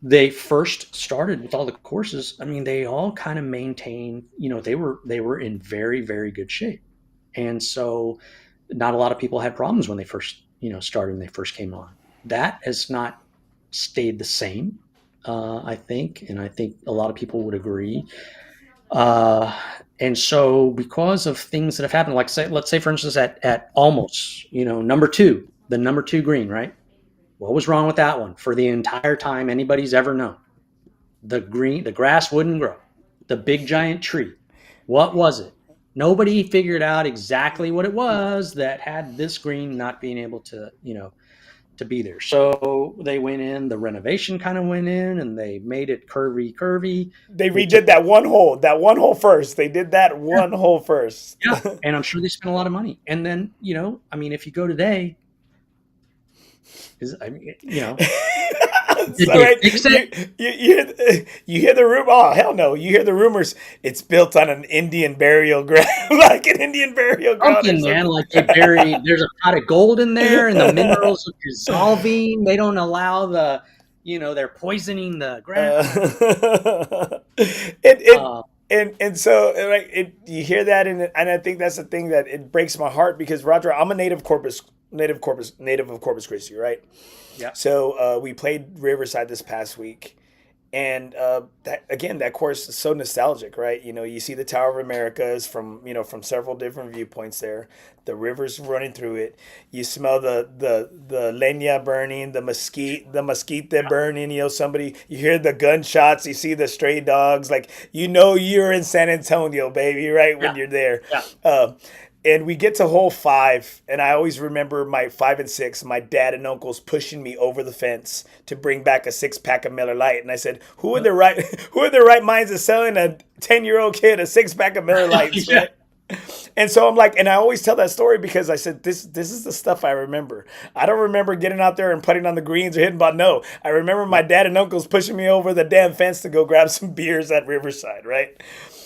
they first started with all the courses, I mean, they all kind of maintained, they were in very, very good shape. And so not a lot of people had problems when they first, started and they first came on. That has not stayed the same, I think. And I think a lot of people would agree. Uh, and so because of things that have happened, like let's say for instance at almost, the number two green, right? What was wrong with that one for the entire time anybody's ever known? The grass wouldn't grow. The big giant tree. What was it? Nobody figured out exactly what it was that had this green not being able to be there. So they went in, the renovation kind of went in and they made it curvy. They They took redid that one hole first. They did that one hole first. Yeah, and I'm sure they spent a lot of money. And then, I mean, if you go today, I mean, did So they right, fix it? you hear the rumor. Oh hell no! You hear the rumors. It's built on an Indian burial ground, like an Indian burial ground or Something, man. something. Like there's a pot of gold in there, and the minerals are dissolving. They don't allow they're poisoning the ground. It Uh, and so like you hear that, and I think that's the thing that it breaks my heart, because Roger, I'm a native of Corpus Christi, right? yeah, So we played Riverside this past week, And that course is so nostalgic, right? You see the Tower of Americas from several different viewpoints there. The rivers running through it. You smell the leña burning, the mesquite burning. You hear the gunshots. You see the stray dogs. Like you're in San Antonio, baby, right Yeah. when you're there. Yeah. Uh, and we get to hole five, and I always remember my 5 and 6, my dad and uncles pushing me over the fence to bring back a 6 pack of Miller Lite. And I said, who in their right minds is selling a 10-year-old kid a 6 pack of Miller Lights, Yeah. right? And so I'm like, and I always tell that story because I said this is the stuff I remember. I don't remember getting out there and putting on the greens or hitting ball. No, I remember my dad and uncles pushing me over the damn fence to go grab some beers at Riverside, right?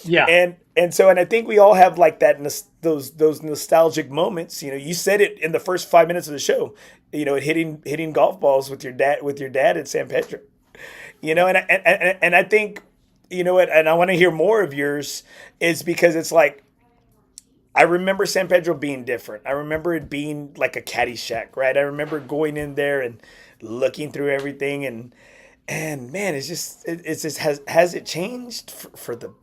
Yeah. And I think we all have like those nostalgic moments. You said it in the first 5 minutes of the show. Hitting golf balls with your dad at San Pedro. And I think and I want to hear more of yours is because it's like I remember San Pedro being different. I remember it being like a caddy shack, right? I remember going in there and looking through everything and man, it's just has it changed for the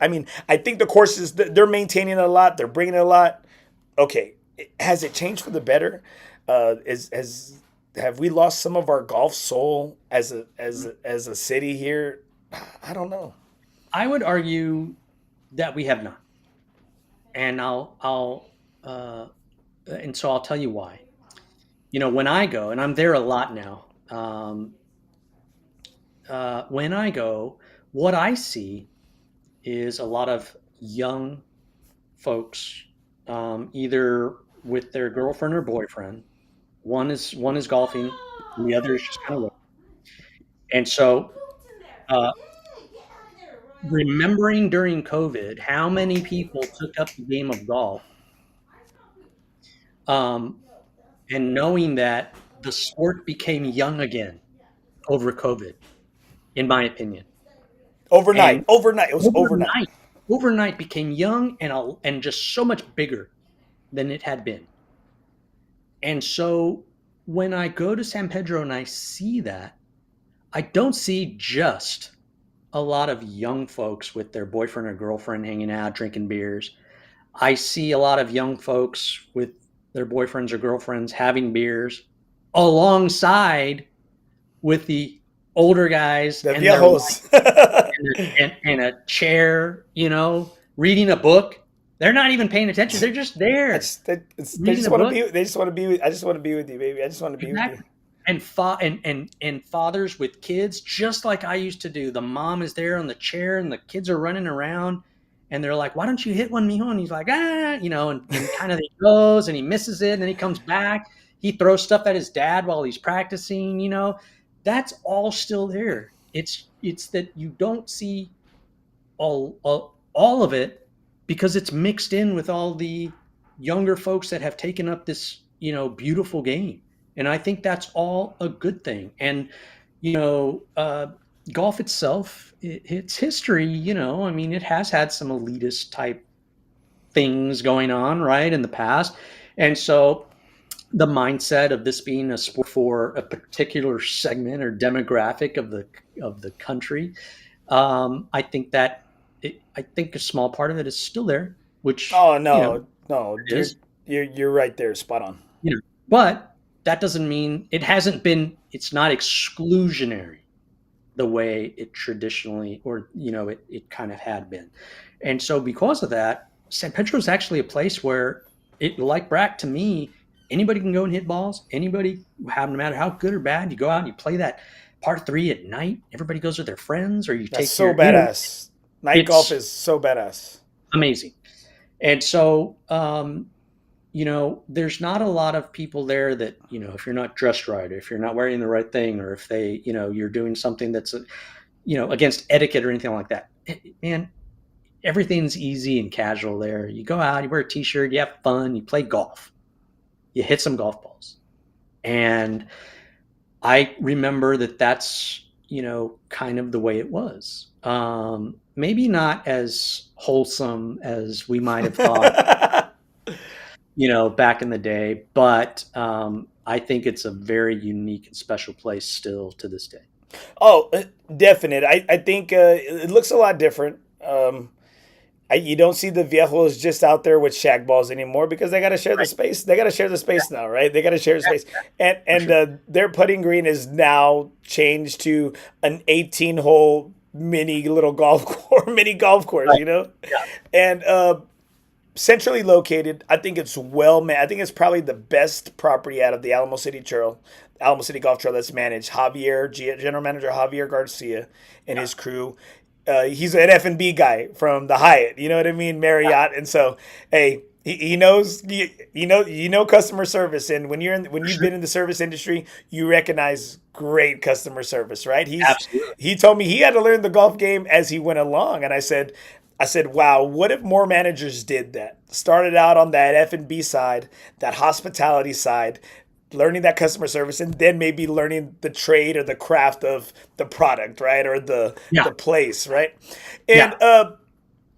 I mean I think the courses they're maintaining a lot, they're bringing a lot. Okay, has it changed for the better? Is has Have we lost some of our golf soul as a city here? I don't know. I would argue that we have not, and uh, so I'll tell you why. When I go, and I'm there a lot now. When I go, what I see is a lot of young folks, either with their girlfriend or boyfriend. One is golfing, and the other is just kind of looking. And so, uh, remembering during COVID how many people took up the game of golf, um, and knowing that the sport became young again over COVID, in my opinion, and Overnight, it was overnight. overnight, overnight became young and just so much bigger than it had been. And so when I go to San Pedro and I see that, I don't see just a lot of young folks with their boyfriend or girlfriend hanging out, drinking beers. I see a lot of young folks with their boyfriends or girlfriends having beers alongside with the older guys The and their wife viejos. and a chair, reading a book. They're not even paying attention. They're just there They reading just a want to book. be. They just want to be. I just want to be with you, baby. I just want to be with you. Exactly. And fathers with kids, just like I used to do. The mom is there on the chair, and the kids are running around, and they're like, "Why don't you hit one, mijo?" And he's like, and kind of he goes and he misses it, and then he comes back. He throws stuff at his dad while he's practicing. That's all still there. It's that you don't see all of it because it's mixed in with all the younger folks that have taken up this beautiful game, and I think that's all a good thing. And you know golf itself, its history, I mean, it has had some elitist type things going on right in the past, and so the mindset of this being a sport for a particular segment or demographic of the country, I think I think a small part of it is still there, which Oh no, no, it is, you're right there, spot on. but that doesn't mean it's not exclusionary the way it traditionally, or it kind of had been. And so because of that, San Pedro is actually a place where like Brack, to me, anybody can go and hit balls. Anybody, no matter how good or bad, you go out and you play that par three at night. Everybody goes with their friends, or you That's take so your, badass. Night golf it's is so badass. amazing. And so, there's not a lot of people there that, if you're not dressed right, if you're not wearing the right thing, or if you're doing something that's, against etiquette or anything like that. Man, everything's easy and casual there. You go out, you wear a t-shirt, you have fun, you play golf, you hit some golf balls. And I remember that's, kind of the way it was. Maybe not as wholesome as we might have thought, back in the day, but I think it's a very unique and special place still to this day. Oh, definite. I think it looks a lot different. You don't see the viejos just out there with shag balls anymore because they got to share the Right. space. They got to share the Yeah, space now, right? They got to share the yeah, space, for and sure. their putting green is now changed to an 18-hole mini little golf course, mini golf course, Right. you know, Yeah. and centrally located. I think it's well man. I think it's probably the best property out of the Alamo City Golf Trail that's managed. General Manager Javier Garcia and Yeah. his crew. He's an F&B guy from the Hyatt. You know what I mean, Yeah. Marriott. And so, hey, he knows you know customer service. And when For you've sure. been in the service industry, you recognize great customer service, right? Absolutely. He told me he had to learn the golf game as he went along, and I said, wow, what if more managers did that? Started out on that F&B side, that hospitality side, learning that customer service, and then maybe learning the trade or the craft of the product, right? Or Yeah. the place, right? Yeah. And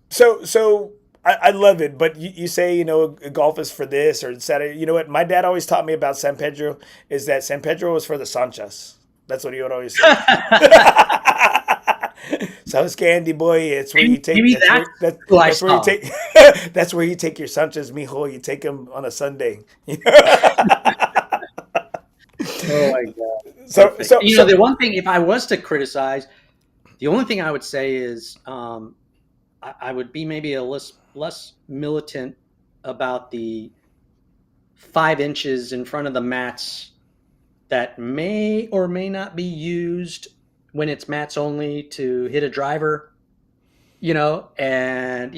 so I love it, but you say, golf is for this or Saturday. You know what? My dad always taught me about San Pedro is that San Pedro was for the Sanchas. That's what he would always say. So it's Candy Boy. It's where you take. Maybe That's that's where that, who I that's where you saw. take. That's where you take your Sanchez, mijo. You take them on a Sunday. Oh my God. so Perfect. so so The one thing, if I was to criticize, the only thing I would say is I would be maybe a less militant about the 5 inches in front of the mats that may or may not be used when it's mats only to hit a driver, and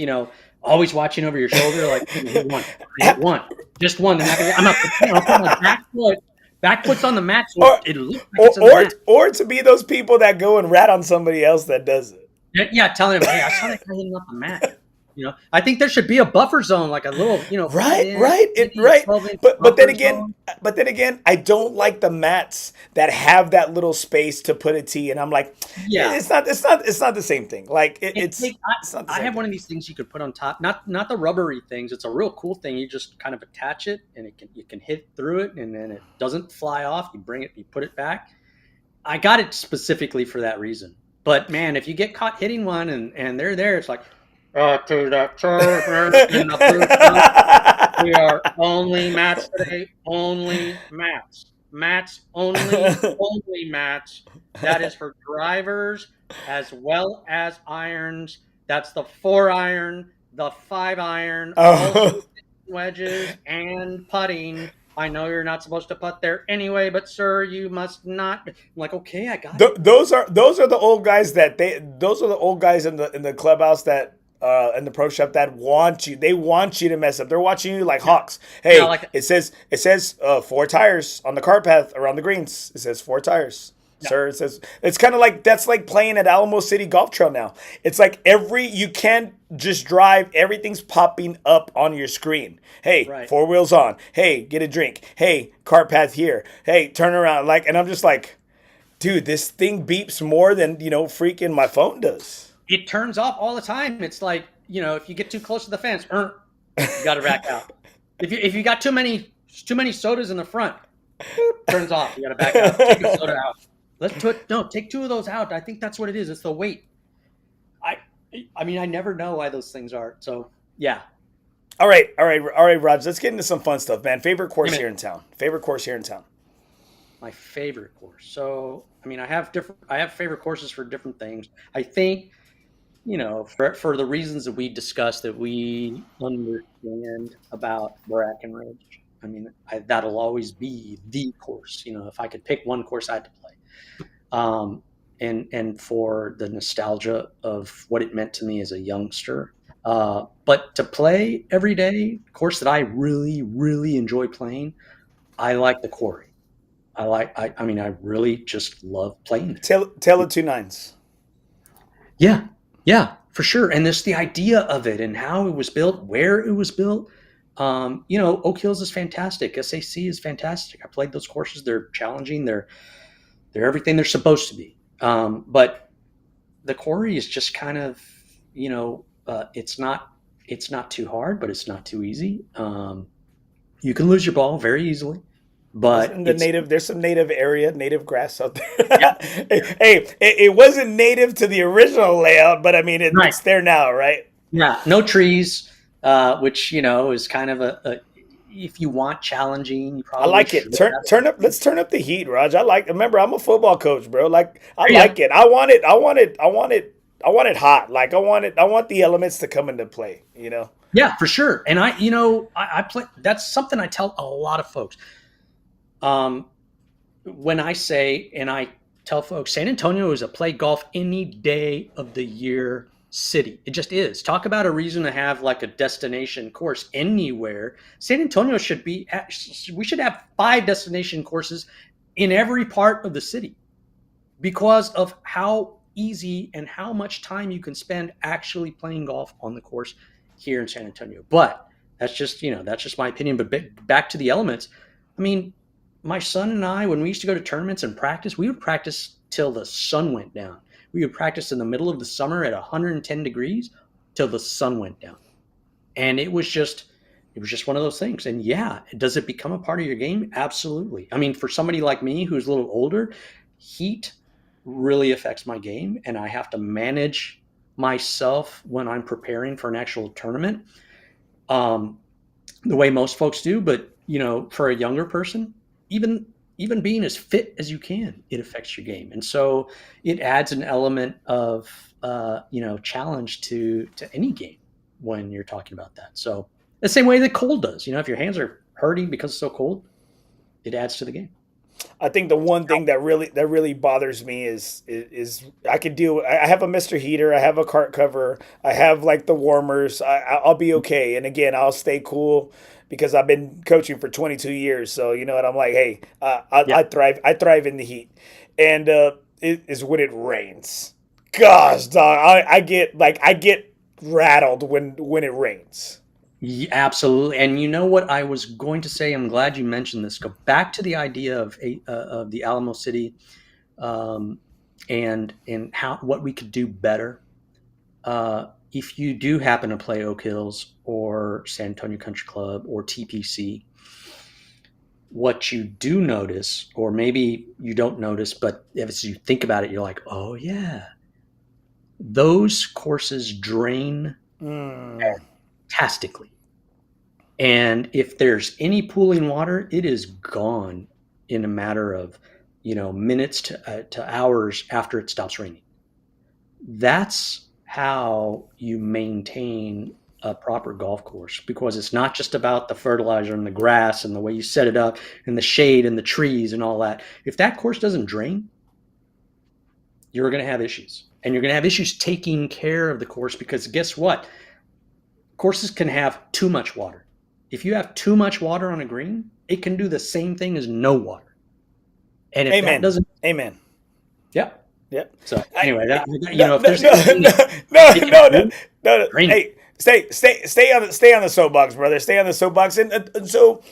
always watching over your shoulder, like I hit one, I hit one, just one. I'm not, put my back foot's on the mat, so or it looks like or it's in the or mat. or to be those people that go and rat on somebody else that does it. Yeah, yeah, telling him, hey, I saw that guy hitting off the mat. I think there should be a buffer zone, like a little, five Right, inch, right, maybe a right. 12-inch But then buffer again, zone. I don't like the mats that have that little space to put a tee, and I'm like, Yeah. it's not the same thing. Like And take, it's not the I same have one thing. of these things you could put on top, not the rubbery things. It's a real cool thing. You just kind of attach it, and you can hit through it, and then it doesn't fly off. You put it back. I got it specifically for that reason. But man, if you get caught hitting one and they're there, it's like, to the turf in the booth. We are only mats today, only mats. Mats only, only mats. That is for drivers as well as irons. That's the 4-iron, the 5-iron, also Oh. wedges and putting. I know you're not supposed to putt there anyway, but sir, you must not. I'm like, okay, I got it. Those are the old guys those are the old guys in the clubhouse that in the pro shop that want you to mess up. They're watching you like Yeah, hawks. yeah, Hey, like, it says 4 tires on the cart path around the greens. It says 4 tires. yeah, Sir, it says it's kind of like that's like playing at Alamo City Golf Trail now. It's like you can't just drive, everything's popping up on your screen. Hey, right. 4 wheels on. Hey, get a drink. Hey, cart path here. Hey, turn around. Like, and I'm just like, dude, this thing beeps more than freaking my phone does. It turns off all the time. It's like, if you get too close to the fence, you got to back out. If you got too many sodas in the front, turns off. You got to back out. Take a soda out. Take 2 of those out. I think that's what it is. It's the weight. I I mean, I never know why those things are. So yeah, all right, Raj. Let's get into some fun stuff, man. Favorite I course mean, here in town. Favorite course here in town. my favorite course. So I mean, I have favorite courses for different things. I think for the reasons that we discussed, that we understand about Brackenridge. I mean, that'll always be the course. If I could pick one course I had to play, um, and for the nostalgia of what it meant to me as a youngster. But to play every day, course that I really, really enjoy playing, I like the Quarry. I mean, I really just love playing there. Tail of two nines. Yeah, yeah, for sure. And there's the idea of it and how it was built, where it was built. Oak Hills is fantastic. SAC is fantastic. I played those courses. They're challenging. They're everything they're supposed to be. But the Quarry is just kind of, it's not too hard, but it's not too easy. You can lose your ball very easily, but it's There's some native grass out yeah, there. Hey, it wasn't native to the original layout, but I mean, right. it's there now, right? Yeah, no trees, which is kind of a if you want challenging, you I probably like it. should Turn up. Let's turn up the heat, Raj. I like. Remember, I'm a football coach, bro. Like, I yeah, like it. I want it. I want it. I want it. I want it hot. Like, I want it. I want the elements to come into play. You know. yeah, for sure. And I play. That's something I tell a lot of folks. Um, when I say and I tell folks, San Antonio is a play golf any day of the year city. It just is. Talk about a reason to have like a destination course anywhere. San Antonio should be. We should have 5 destination courses in every part of the city because of how easy and how much time you can spend actually playing golf on the course here in San Antonio. But that's just my opinion. But back to the elements. I mean, my son and I, when we used to go to tournaments and practice, we would practice till the sun went down. We would practice in the middle of the summer at 110 degrees till the sun went down. And it was just one of those things. And yeah, does it become a part of your game? Absolutely. I mean, for somebody like me who's a little older, heat really affects my game, and I have to manage myself when I'm preparing for an actual tournament, um, the way most folks do. But for a younger person, even even being as fit as you can, it affects your game, and so it adds an element of challenge to any game when you're talking about that. So the same way that cold does. If your hands are hurting because it's so cold, it adds to the game. I think the one thing that really bothers me is I could deal. I have a Mister Heater. I have a cart cover. I have like the warmers. I'll be okay. And again, I'll stay cool because I've been coaching for 22 years. So you know what I'm like. Hey, Yeah. I thrive. I thrive in the heat, and it is when it rains. Gosh, dog, I get rattled when it rains. Yeah, absolutely. And you know what I was going to say? I'm glad you mentioned this. Go back to the idea of the Alamo City, um, and how what we could do better. If you do happen to play Oak Hills or San Antonio Country Club or TPC, what you do notice, or maybe you don't notice, but as you think about it, you're like, oh yeah, those courses drain Mm. fantastically. And if there's any pooling water, it is gone in a matter of, minutes to hours after it stops raining. That's how you maintain a proper golf course, because it's not just about the fertilizer and the grass and the way you set it up and the shade and the trees and all that. If that course doesn't drain, you're going to have issues. And you're going to have issues taking care of the course, because guess what? Courses can have too much water. If you have too much water on a green, it can do the same thing as no water. And if that Amen. doesn't, Amen. yeah. Yep. So I, anyway, no, if no, there's no, anything no, that no, you no, can no, do, no, no. drain it. Hey, stay on the soapbox, brother. Stay on the soapbox. And so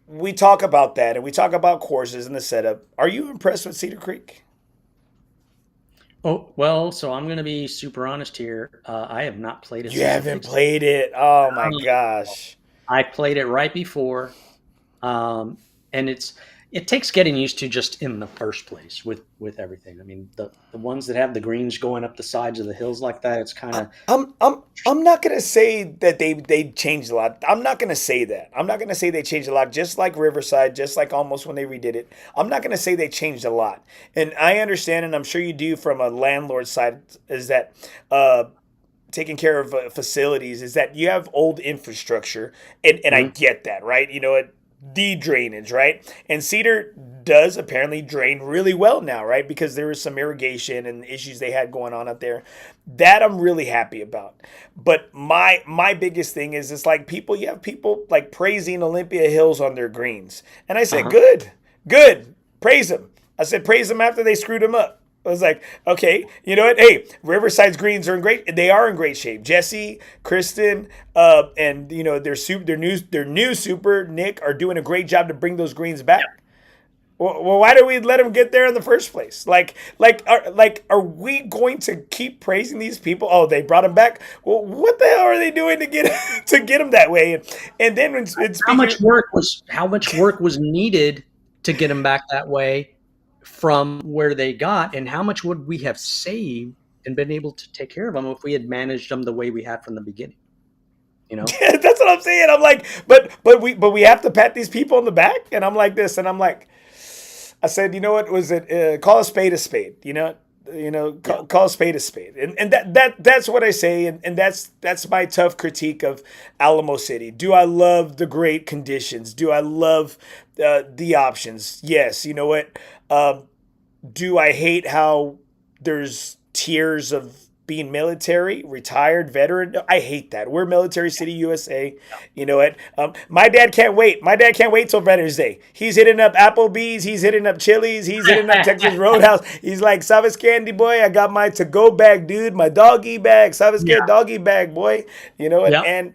we talk about that, and we talk about courses and the setup. Are you impressed with Cedar Creek? Oh, well, so I'm going to be super honest here. I have not played it You since it haven't fixed. played it. Oh my Um, gosh. I played it right before, um, and it takes getting used to just in the first place with everything. I mean, the ones that have the greens going up the sides of the hills like that, it's kind I- of I'm not gonna say that they changed a lot. I'm not gonna say that. I'm not gonna say they changed a lot. Just like Riverside, just like almost when they redid it. I'm not gonna say they changed a lot. And I understand, and I'm sure you do from a landlord side, is that taking care of facilities is that you have old infrastructure, and I mhm. get that, right? The drainage, right? And Cedar does apparently drain really well now, right? Because there was some irrigation and issues they had going on up there. That I'm really happy about. But my biggest thing is it's like you have people like praising Olympia Hills on their greens. And I said, Uh-huh. good, praise them. I said, praise them after they screwed them up. I was like, okay, you know what? Hey, Riverside's greens are in great. They are in great shape. Jesse, Kristen, and their new super Nick are doing a great job to bring those greens back. Well, why did we let them get there in the first place? Are we going to keep praising these people? Oh, they brought him back. Well, what the hell are they doing to get to get him that way? And then when speaking, How much work was needed to get them back that way from where they got, and how much would we have saved and been able to take care of them if we had managed them the way we had from the beginning? You know, that's what I'm saying. I'm like, but we have to pat these people on the back, and I'm like this, and I'm like, I said, you know what? Was it call a spade a spade? Call a spade a spade, and that's what I say, and that's my tough critique of Alamo City. Do I love the great conditions? Do I love the options? Yes. You know what? Do I hate how there's tiers of being military, retired, veteran? No, I hate that. We're Military City, USA. You know what? My dad can't wait. My dad can't wait till Veterans Day. He's hitting up Applebee's. He's hitting up Chili's. He's hitting up Texas Roadhouse. He's like, Sabes Candy boy, I got my to-go bag, dude. My doggy bag. Sabes Candy doggy bag, boy. You know what? Yeah.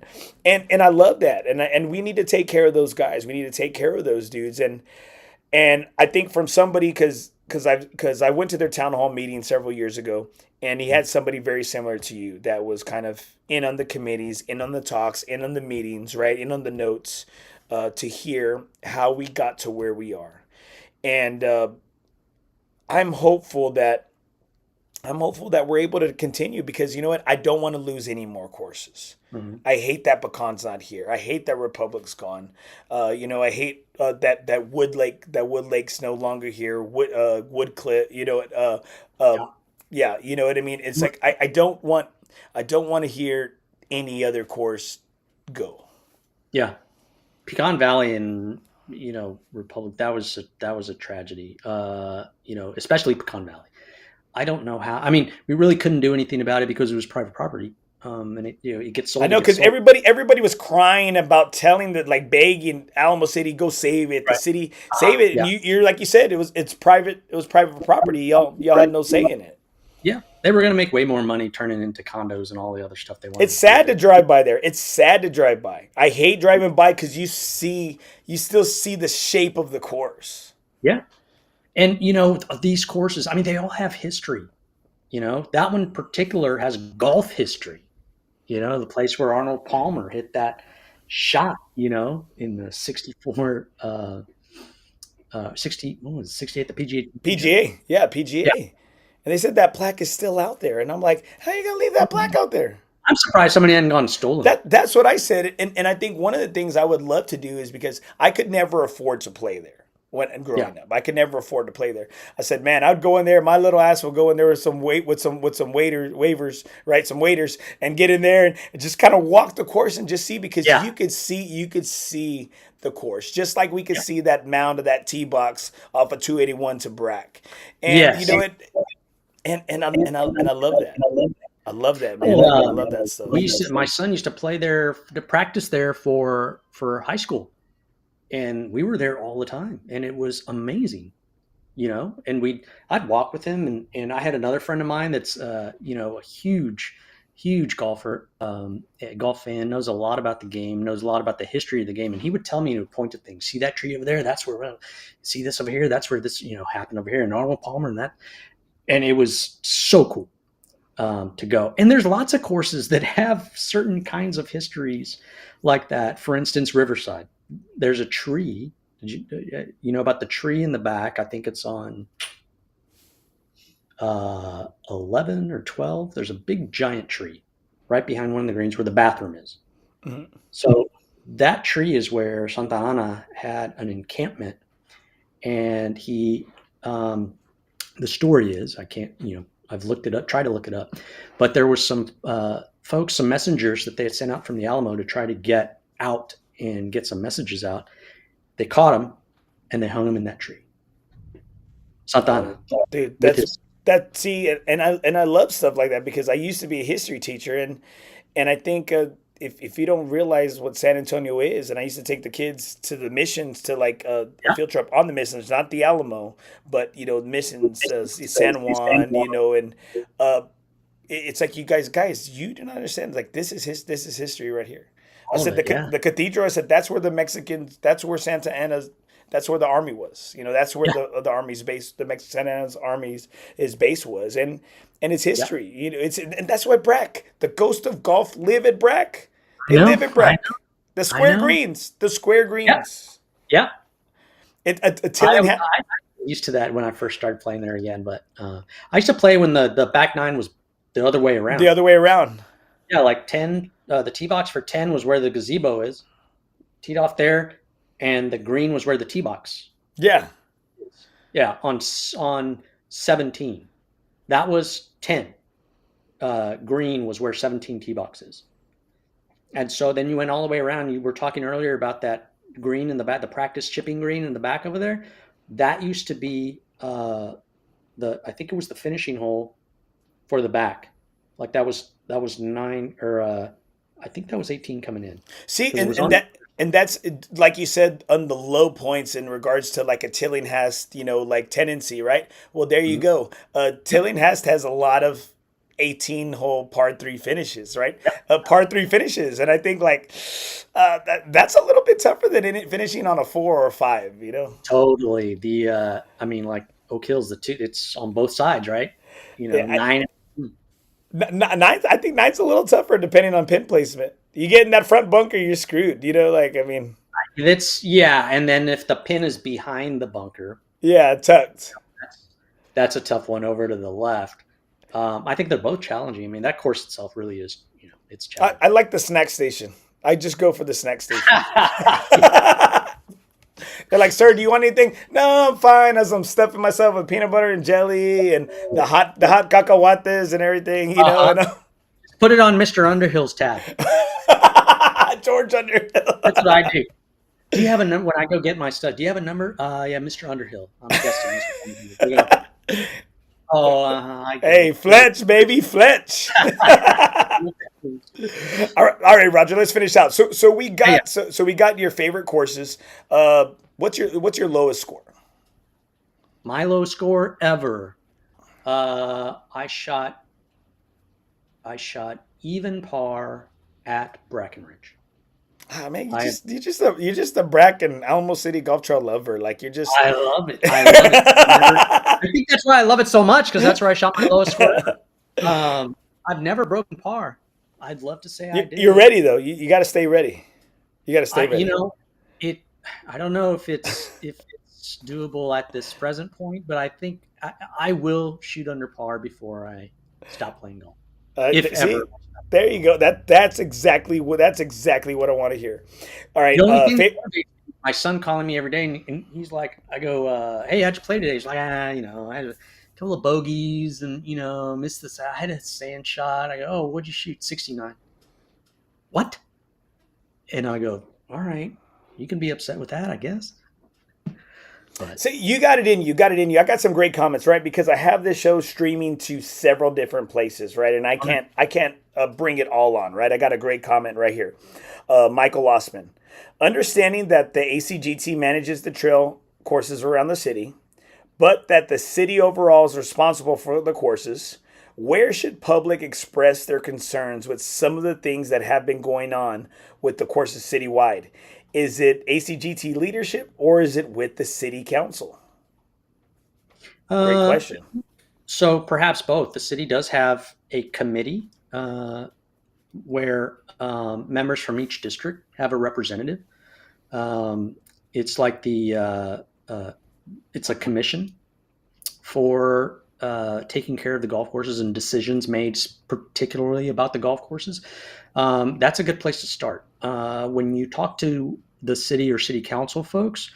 And I love that. And we need to take care of those guys. We need to take care of those dudes. And I think from somebody, because I went to their town hall meeting several years ago, and he had somebody very similar to you that was kind of in on the committees, in on the talks, in on the meetings, right, in on the notes, to hear how we got to where we are. And I'm hopeful that we're able to continue, because you know what? I don't want to lose any more courses. Mm-hmm. I hate that Pecan's not here. I hate that Republic's gone. I hate that Wood Lake's no longer here. Woodcliff. Yeah, you know what I mean. It's like I don't want to hear any other course go. Yeah, Pecan Valley and Republic, that was a tragedy. Especially Pecan Valley. I don't know how. I mean, we really couldn't do anything about it because it was private property, and it gets sold. I know, because everybody was crying about telling begging Alamo City, go save it. The city save it, and you're like you said, it's private. It was private property. Y'all had no say in it. Yeah, they were going to make way more money turning into condos and all the other stuff they wanted. It's sad to drive by there. It's sad to drive by. I hate driving by because you still see the shape of the course. Yeah. And, these courses, I mean, they all have history. That one in particular has golf history. The place where Arnold Palmer hit that shot, in the 64, 68, the PGA. PGA. Yeah, PGA. Yeah. And they said that plaque is still out there. And I'm like, how are you going to leave that plaque out there? I'm surprised somebody hadn't gone and stolen it. That's what I said. And I think one of the things I would love to do is, because I could never afford to play there growing up. I could never afford to play there. I said, man, I'd go in there. My little ass would go in there with some waivers, right? Some waiters, and get in there and just kind of walk the course and just see, because you could see the course, just like we could see that mound of that tee box off of 281 to Brack. And you know it. And I love that. I love that, man. I love that stuff. My son used to play there, to practice there for high school, and we were there all the time, and it was amazing, And I'd walk with him, and I had another friend of mine that's a huge golfer, golf fan, knows a lot about the game, knows a lot about the history of the game, and he would tell me, and would point to things. See that tree over there? That's where. See this over here? That's where this happened over here, and Arnold Palmer and that. And it was so cool to go. And there's lots of courses that have certain kinds of histories like that. For instance, Riverside. There's a tree. Did you know about the tree in the back? I think it's on 11 or 12. There's a big giant tree right behind one of the greens where the bathroom is. Mm-hmm. So that tree is where Santa Ana had an encampment. And he... the story is, I can't, I've looked it up, tried to look it up, but there was some folks, some messengers that they had sent out from the Alamo to try to get out and get some messages out. They caught him and they hung him in that tree. Santa Ana. Dude, and I love stuff like that, because I used to be a history teacher, and I think if you don't realize what San Antonio is, and I used to take the kids to the missions, to a field trip on the missions, not the Alamo, but missions, San Juan, and it's like, you guys, you do not understand. Like, this is history right here. I said the cathedral. I said that's where the Mexicans. That's where Santa Ana That's where the army was. That's where Yeah. the army's base, the Mexican army's his base was, and its Yeah. history. And that's why Brack, the ghost of golf, live at Brack. I They know. live at I Brack. know. The I square know. greens, the square Yeah. greens. Yeah. Tilling ha- I used to that when I first started playing there again, but I used to play when the back nine was the other way the around. other way around. Yeah, like 10. The tee box for 10 was where the gazebo is, teed off there, and the green was where the tee box. Yeah. Yeah, on 17, that was 10. Green was where 17 tee box is, and so then you went all the way around. You were talking earlier about that green in the back, the practice chipping green in the back over there. That used to be I think it was the finishing hole for the back. Like that was 9 or I think that was 18 coming in. See, Because it was and on. that and that's like you said on the low points in regards to like a Tillinghast, like tendency, right? Well, there you Mhm. go. Tillinghast has a lot of 18-hole par three finishes, right? Par three finishes, and I think like that's a little bit tougher than finishing on a 4 or 5. Totally. I mean, like Oak Hill's the two. It's on both sides, right? Yeah, 9. ninth, I think ninth's a little tougher depending on pin placement. You get in that front bunker, you're screwed. Like I mean, And then if the pin is behind the bunker, yeah, tucked. that's a tough one over to the left. I think they're both challenging. I mean, that course itself really is, it's challenging. I like the snack station. I just go for the snack station. They're like, sir, do you want anything? No, I'm fine. As I'm stuffing myself with peanut butter and jelly and the hot cacahuates and everything, Put it on Mr. Underhill's tab. George Underhill. That's what I do. Do you have a number when I go get my stuff? Do you have a number? Yeah, Mr. Underhill. I'm guessing Mr. Underhill. Hey, Fletch, baby, Fletch. All right, Roger. Let's finish out. So we got so we got your favorite courses. What's your lowest score? My lowest score ever. I shot even par at Brackenridge. Ah, man, you're just a Bracken Alamo City Golf Trail lover. Like you're just. I love it. I think that's why I love it so much because that's where I shot my lowest score. I've never broken par. I'd love to say I did. You're ready though. You got to stay ready. You got to stay ready. I don't know if it's doable at this present point, but I think I will shoot under par before I stop playing golf. Ever. There you go. That's exactly what I want to hear. All right. The only thing my son calling me every day, and he's like, I go, hey, how'd you play today? He's like, I had a couple of bogeys and missed this. I had a sand shot. I go, oh, what'd you shoot? 69. What? And I go, all right, you can be upset with that, I guess. But. So you got it in you. I got some great comments, right? Because I have this show streaming to several different places, right? And I can't bring it all on, right? I got a great comment right here. Michael Osman. Understanding that the ACGT manages the trail courses around the city, but that the city overall is responsible for the courses, where should public express their concerns with some of the things that have been going on with the courses citywide? Is it ACGT leadership or is it with the city council? Great question. So perhaps both. The city does have a committee where members from each district have a representative. It's like it's a commission for taking care of the golf courses and decisions made particularly about the golf courses. That's a good place to start. When you talk to the city or city council folks,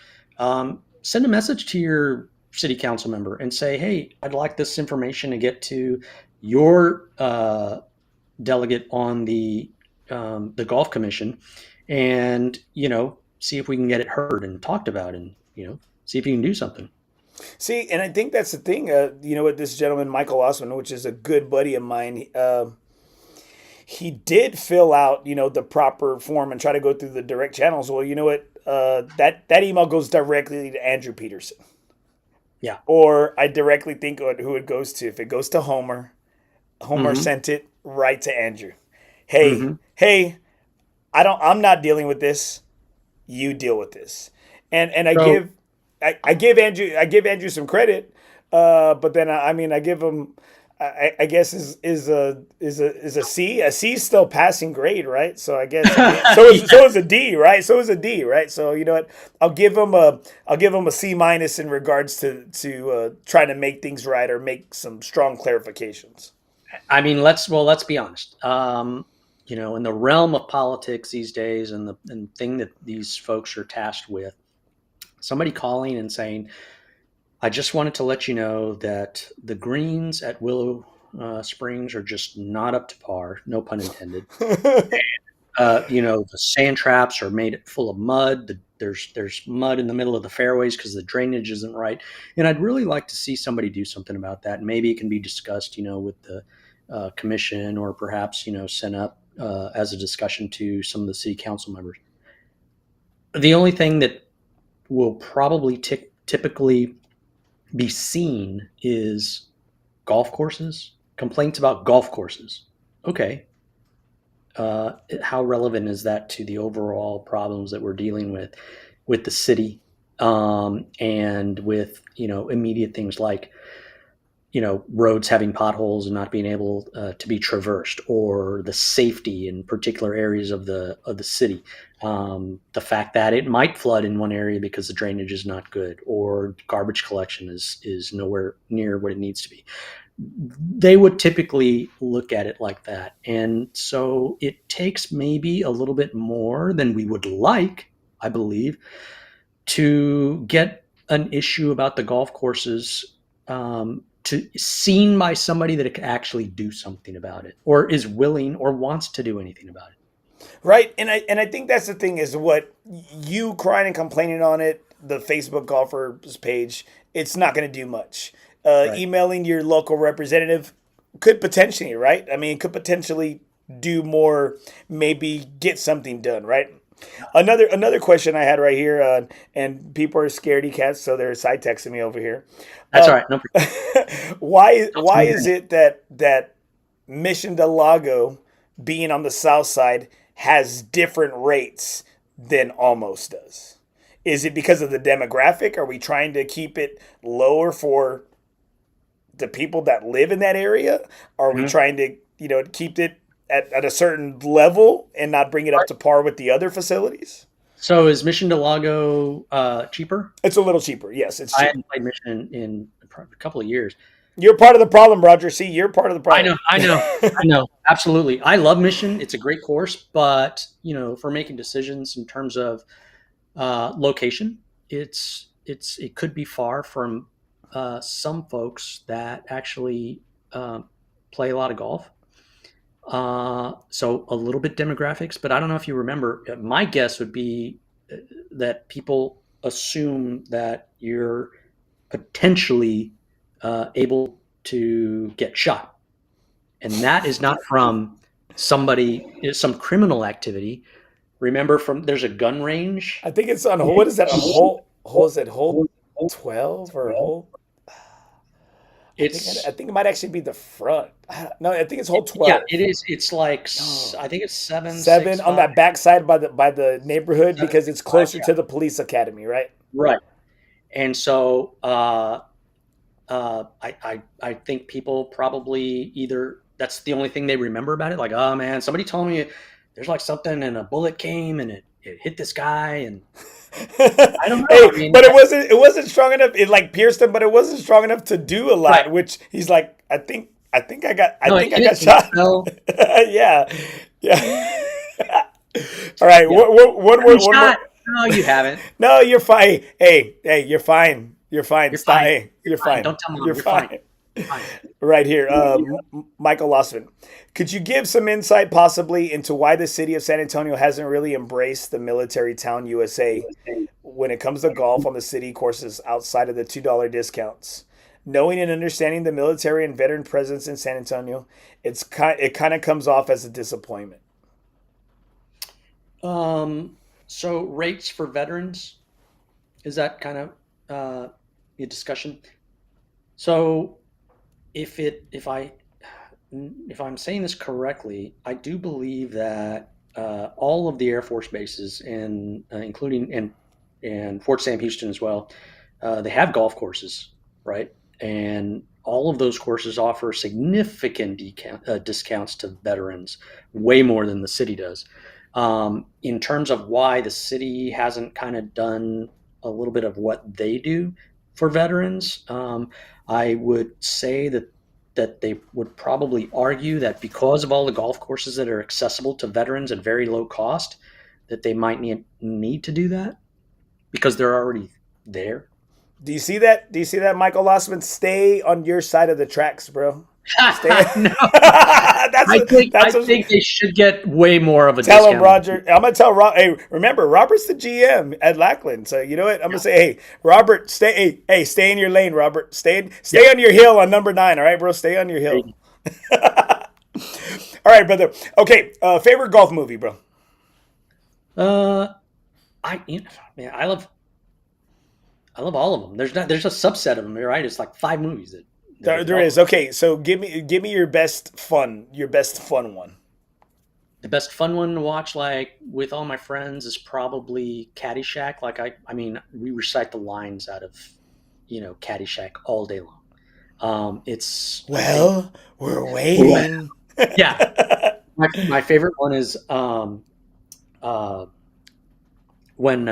send a message to your city council member and say, hey, I'd like this information to get to your delegate on the golf commission, and see if we can get it heard and talked about, and see if you can do something. See, and I think that's the thing. With this gentleman, Michael Osman, which is a good buddy of mine, he did fill out, the proper form and try to go through the direct channels. Well, you know what? That email goes directly to Andrew Peterson. Yeah. Or I directly think who it goes to. If it goes to Homer, Homer sent it right to Andrew. Hey, I'm not dealing with this. You deal with this. And I I give Andrew some credit, but then I mean I give him I guess is a C. A C is still passing grade, right? So I guess so is a D, right? So is a D, right? So you know what? I'll give him a C minus in regards to trying to make things right or make some strong clarifications. I mean, let's be honest. In the realm of politics these days, and the thing that these folks are tasked with, somebody calling and saying, "I just wanted to let you know that the greens at Willow Springs are just not up to par." No pun intended. The sand traps are made full of mud. There's mud in the middle of the fairways because the drainage isn't right. And I'd really like to see somebody do something about that. Maybe it can be discussed, with the commission, or perhaps, sent up as a discussion to some of the city council members. The only thing that will probably typically be seen is golf courses, complaints about golf courses. Okay, how relevant is that to the overall problems that we're dealing with the city, and with immediate things like roads having potholes and not being able to be traversed, or the safety in particular areas of the city, the fact that it might flood in one area because the drainage is not good, or garbage collection is nowhere near what it needs to be. They would typically look at it like that. And so it takes maybe a little bit more than we would like, I believe, to get an issue about the golf courses seen by somebody that can actually do something about it, or is willing or wants to do anything about it. Right, and I think that's the thing is what you crying and complaining on it, the Facebook golfers page, it's not going to do much. Right. Emailing your local representative could potentially, right? I mean, could potentially do more, maybe get something done, right? Another question I had right here, and people are scaredy cats, so they're side texting me over here. That's all right. No, Why is it that Mission Del Lago, being on the south side, has different rates than Almost does? Is it because of the demographic? Are we trying to keep it lower for the people that live in that area? Are we trying to keep it at a certain level and not bring it up to par with the other facilities? So is Mission Del Lago cheaper? It's a little cheaper. Yes, it's I cheaper. haven't played Mission in a couple of years. You're part of the problem, Roger. See, you're part of the problem. I know. Absolutely. I love Mission. It's a great course, but for making decisions in terms of location, it could be far from some folks that actually play a lot of golf. So a little bit demographics, but I don't know if you remember. My guess would be that people assume that you're potentially able to get shot, and that is not from some criminal activity. Remember, there's a gun range. I think it's on what is that? Hole is it hole 12 or hole? I think it might actually be the front. No, I think it's hole 12. Yeah, it is. It's like I think it's 7 on that backside by the neighborhood, because it's closer to the police academy, right? Right. And so I think people probably either that's the only thing they remember about it. Like, oh man, somebody told me there's like something and a bullet came and it hit this guy, and I don't know. Hey, but it wasn't strong enough. It like pierced him, but it wasn't strong enough to do a lot. Right. Which he's like, I think I got shot. Yeah. All right. Yeah. One more. No, you haven't. No, you're fine. Hey, you're fine. You're fine. You're Stop. fine. Hey, you're fine. Don't tell me you're fine. Right here, Michael Losman. Could you give some insight possibly into why the city of San Antonio hasn't really embraced the military town USA when it comes to golf on the city courses outside of the $2 discounts? Knowing and understanding the military and veteran presence in San Antonio, it kind of comes off as a disappointment. So rates for veterans, is that kind of a discussion? So if I'm saying this correctly, I do believe that all of the Air Force bases, and including and Fort Sam Houston as well, they have golf courses, right? And all of those courses offer significant discounts to veterans, way more than the city does. In terms of why the city hasn't kind of done a little bit of what they do for veterans, I would say that they would probably argue that because of all the golf courses that are accessible to veterans at very low cost, that they might need to do that because they're already there. Do you see that? Do you see that, Michael Lossman? Stay on your side of the tracks, bro. Stay. No, that's I that's what, think they should get way more of a tell him, discount. Roger. I'm gonna tell Rob. Hey, remember, Robert's the GM at Lackland. So you know what? I'm Yeah, gonna say, hey, Robert, stay. Hey, stay in your lane, Robert. yeah. Stay on your hill on number 9. All right, bro. Stay on your There you hill. All right, brother. Okay. Favorite golf movie, bro. go. Man, I love all of them. There's a subset of them, right? It's like 5 movies that are There all is. Okay, so give me your best fun one. the best fun one to watch. Like with all my friends is probably Caddyshack. Like I mean, we recite the lines out of Caddyshack all day long. It's I think Well, we're waiting. yeah. My favorite one is uh, when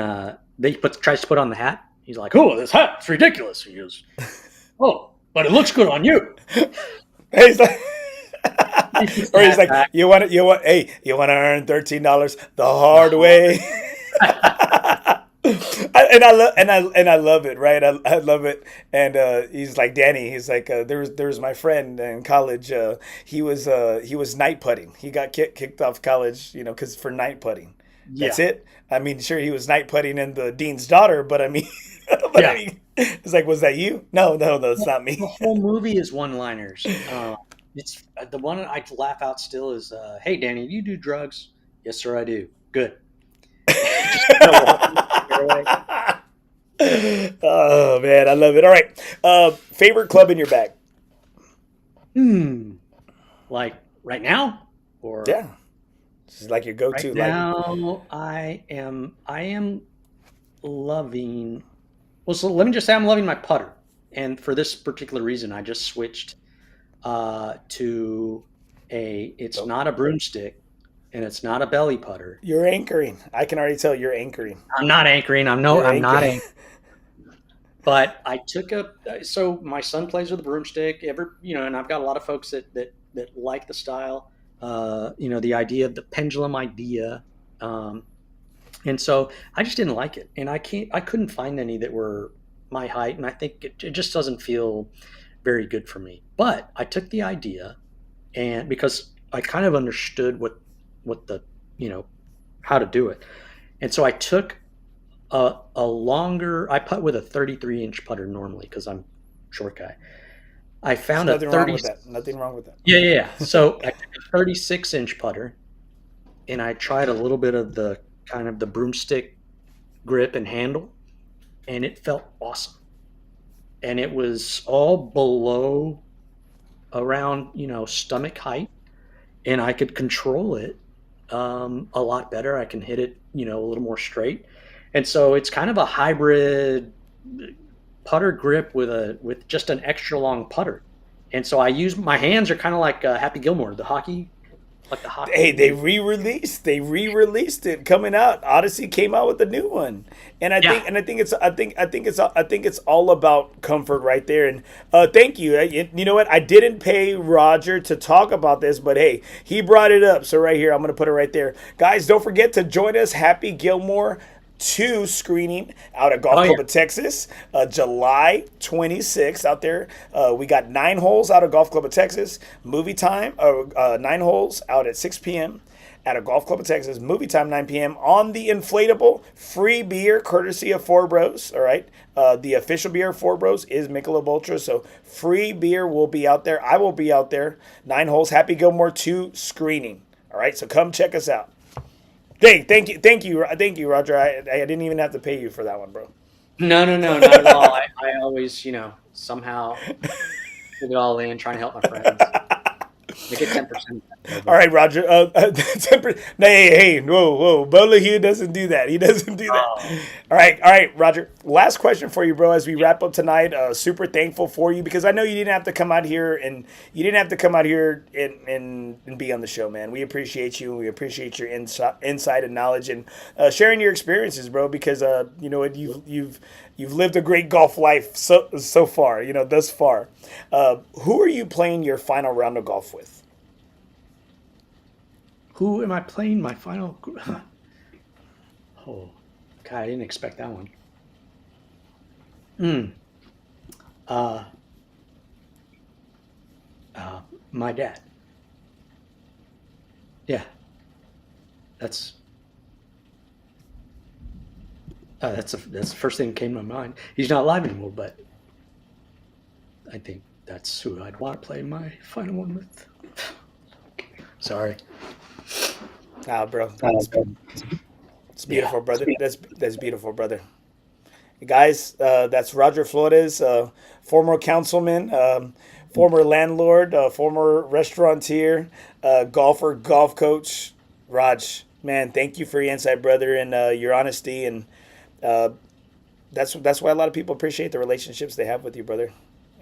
they tries to put on the hat. He's like, "Oh, this hat's ridiculous." He goes, "Oh, but it looks good on you." He's like, He puts the or he's hat like, back. hey, you want to earn $13 the hard way. And I love it, right? I love it. And he's like Danny. He's like there was my friend in college. He was night putting. He got kicked off college, because for night putting. That's Yeah, it. I mean, sure, he was night putting in the dean's daughter, but I mean, yeah. it's like, was that you? No, no, no, it's not The me. whole movie is one-liners. It's the one I laugh out still is, "Hey, Danny, do you do drugs?" "Yes, sir, I do." "Good." Just walking away. Oh man, I love it. All right, favorite club in your bag? Hmm. Like right now, or Yeah, this is like your right go-to. Like, now, I am loving. Well, so let me just say I'm loving my putter, and for this particular reason, I just switched to a. It's oh, not a broomstick, and it's not a belly putter. you're anchoring. I can already tell you're anchoring. I'm not anchoring. You're I'm not anchoring. anchoring. But I took a. So my son plays with a broomstick. And I've got a lot of folks that like the style. The idea of the pendulum idea. Um, and so I just didn't like it, and I couldn't find any that were my height, and I think it just doesn't feel very good for me. But I took the idea, and because I kind of understood what the you know how to do it, and so I took a longer. I putt with a 33-inch putter normally because I'm a short guy. I There's found a nothing wrong 30. with that. Nothing wrong with that. Yeah, yeah, yeah. So I took a 36-inch putter, and I tried a little bit of the kind of the broomstick grip and handle, and it felt awesome. And it was all below around stomach height, and I could control it a lot better. I can hit it a little more straight, and so it's kind of a hybrid putter grip with just an extra long putter. And so I use my hands are kind of like Happy Gilmore, the hockey, like the Hey, hockey. they re-released it coming out. Odyssey came out with a new one. And Yeah, I think it's all about comfort right there. And thank you. You know what? I didn't pay Roger to talk about this, but hey, he brought it up. So right here, I'm going to put it right there. Guys, don't forget to join us, Happy Gilmore 2 screening out at Golf oh Club yeah, of Texas, July 26th out there. We got 9 holes out of Golf Club of Texas. Movie time, 9 holes out at 6 p.m. at a Golf Club of Texas. Movie time, 9 p.m. on the inflatable. Free beer courtesy of Four Bros. All right. The official beer of Four Bros is Michelob Ultra. So free beer will be out there. I will be out there. 9 holes, Happy Gilmore 2 screening. All right. So come check us out. Hey, thank you, Roger. I didn't even have to pay you for that one, bro. no, no, no, not at all. I always somehow get it all in, trying to help my friends. I get 10%. All right, Roger. 10%. Hey, whoa. Bola Hugh doesn't do that. He doesn't do that. Oh. All right, Roger. Last question for you, bro. As we wrap up tonight, super thankful for you because I know you didn't have to come out here and be on the show, man. We appreciate you and we appreciate your insight and knowledge and sharing your experiences, bro. Because you know what, you've lived a great golf life so far. You know, thus far. Who are you playing your final round of golf with? Who am I playing my final? Oh, God, I didn't expect that one. My dad. Yeah, that's the first thing that came to my mind. He's not alive anymore, but I think that's who I'd want to play my final one with. Sorry. Nah, bro. It's beautiful, brother. That's beautiful, brother. Guys, that's Roger Flores, former councilman, former landlord, former restaurateur, golfer, golf coach. Raj, man, thank you for your insight, brother, and your honesty, and that's why a lot of people appreciate the relationships they have with you, brother.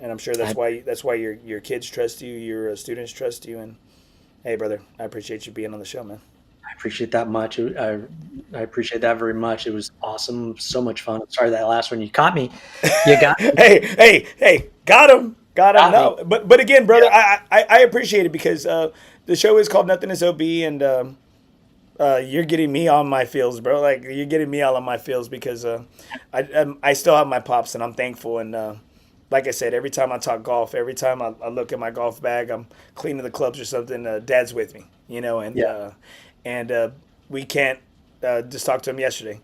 And I'm sure that's why your kids trust you, your students trust you, and hey, brother, I appreciate you being on the show, man. I appreciate that much. I appreciate that very much. It was awesome. So much fun. I'm sorry that last one you caught me. You got me. hey, got him. No, me. but again, brother, yeah. I appreciate it because the show is called Nothing Is OB, and you're getting me on my feels, bro. Like you're getting me all on my feels because I still have my pops, and I'm thankful. And like I said, every time I talk golf, every time I look at my golf bag, I'm cleaning the clubs or something. Dad's with me, you know, and yeah. We can't just talk to him yesterday.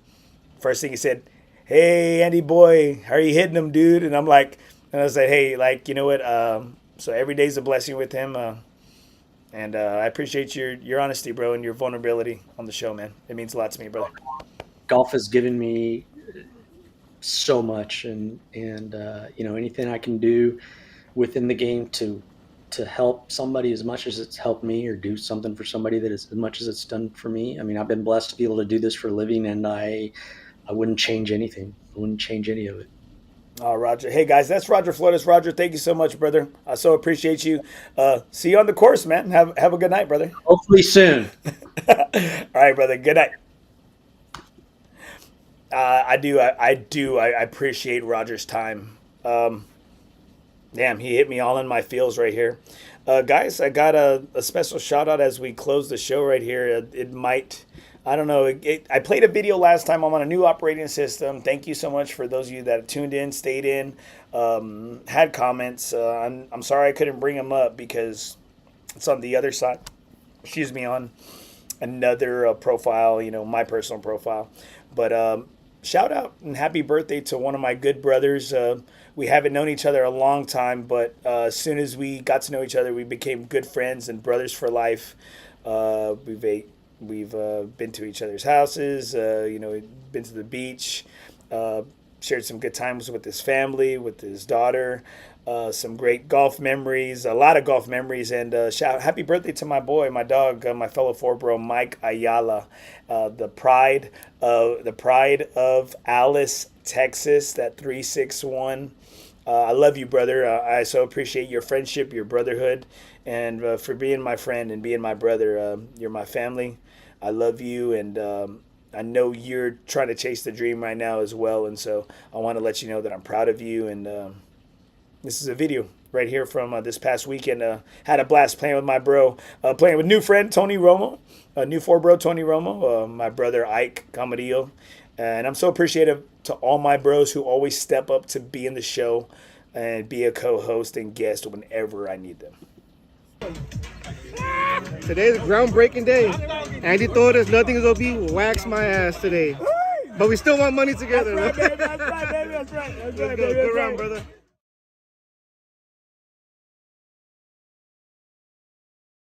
First thing he said, "Hey, Andy boy, how are you hitting them, dude?" And I'm like, and I said, "Hey, like, you know what? So every day's a blessing with him, and I appreciate your honesty, bro, and your vulnerability on the show, man. It means a lot to me, brother." Golf has given me so much, and you know, anything I can do within the game to help somebody as much as it's helped me, or do something for somebody that is as much as it's done for me. I mean, I've been blessed to be able to do this for a living, and I wouldn't change anything. I wouldn't change any of it. Oh, Roger. Hey, guys, that's Roger Flores. Roger, thank you so much, brother. I so appreciate you. See you on the course, man. Have a good night, brother. Hopefully soon. All right, brother. Good night. I appreciate Roger's time. Damn, he hit me all in my feels right here. Guys, I got a special shout out as we close the show right here. I don't know. I played a video last time. I'm on a new operating system. Thank you so much for those of you that tuned in, stayed in, had comments. I'm sorry I couldn't bring them up because it's on the other side. Excuse me, on another profile, you know, my personal profile. But shout out and happy birthday to one of my good brothers. We haven't known each other a long time, but as soon as we got to know each other, we became good friends and brothers for life. We've been to each other's houses, you know, been to the beach, shared some good times with his family, with his daughter, some great golf memories, a lot of golf memories, and happy birthday to my boy, my dog, my fellow four-bro, Mike Ayala, the pride of Alice, Texas, that 361. I love you, brother. I so appreciate your friendship, your brotherhood, and for being my friend and being my brother. You're my family. I love you, and I know you're trying to chase the dream right now as well. And so I want to let you know that I'm proud of you. And this is a video right here from this past weekend. Had a blast playing with my bro, playing with new friend Tony Romo, new four-bro Tony Romo, my brother Ike Camarillo. And I'm so appreciative to all my bros who always step up to be in the show and be a co-host and guest whenever I need them. Today's a groundbreaking day. Andy told us Nothing Is OB, wax my ass today. But we still want money together. That's right, baby. That's right. Good round, brother.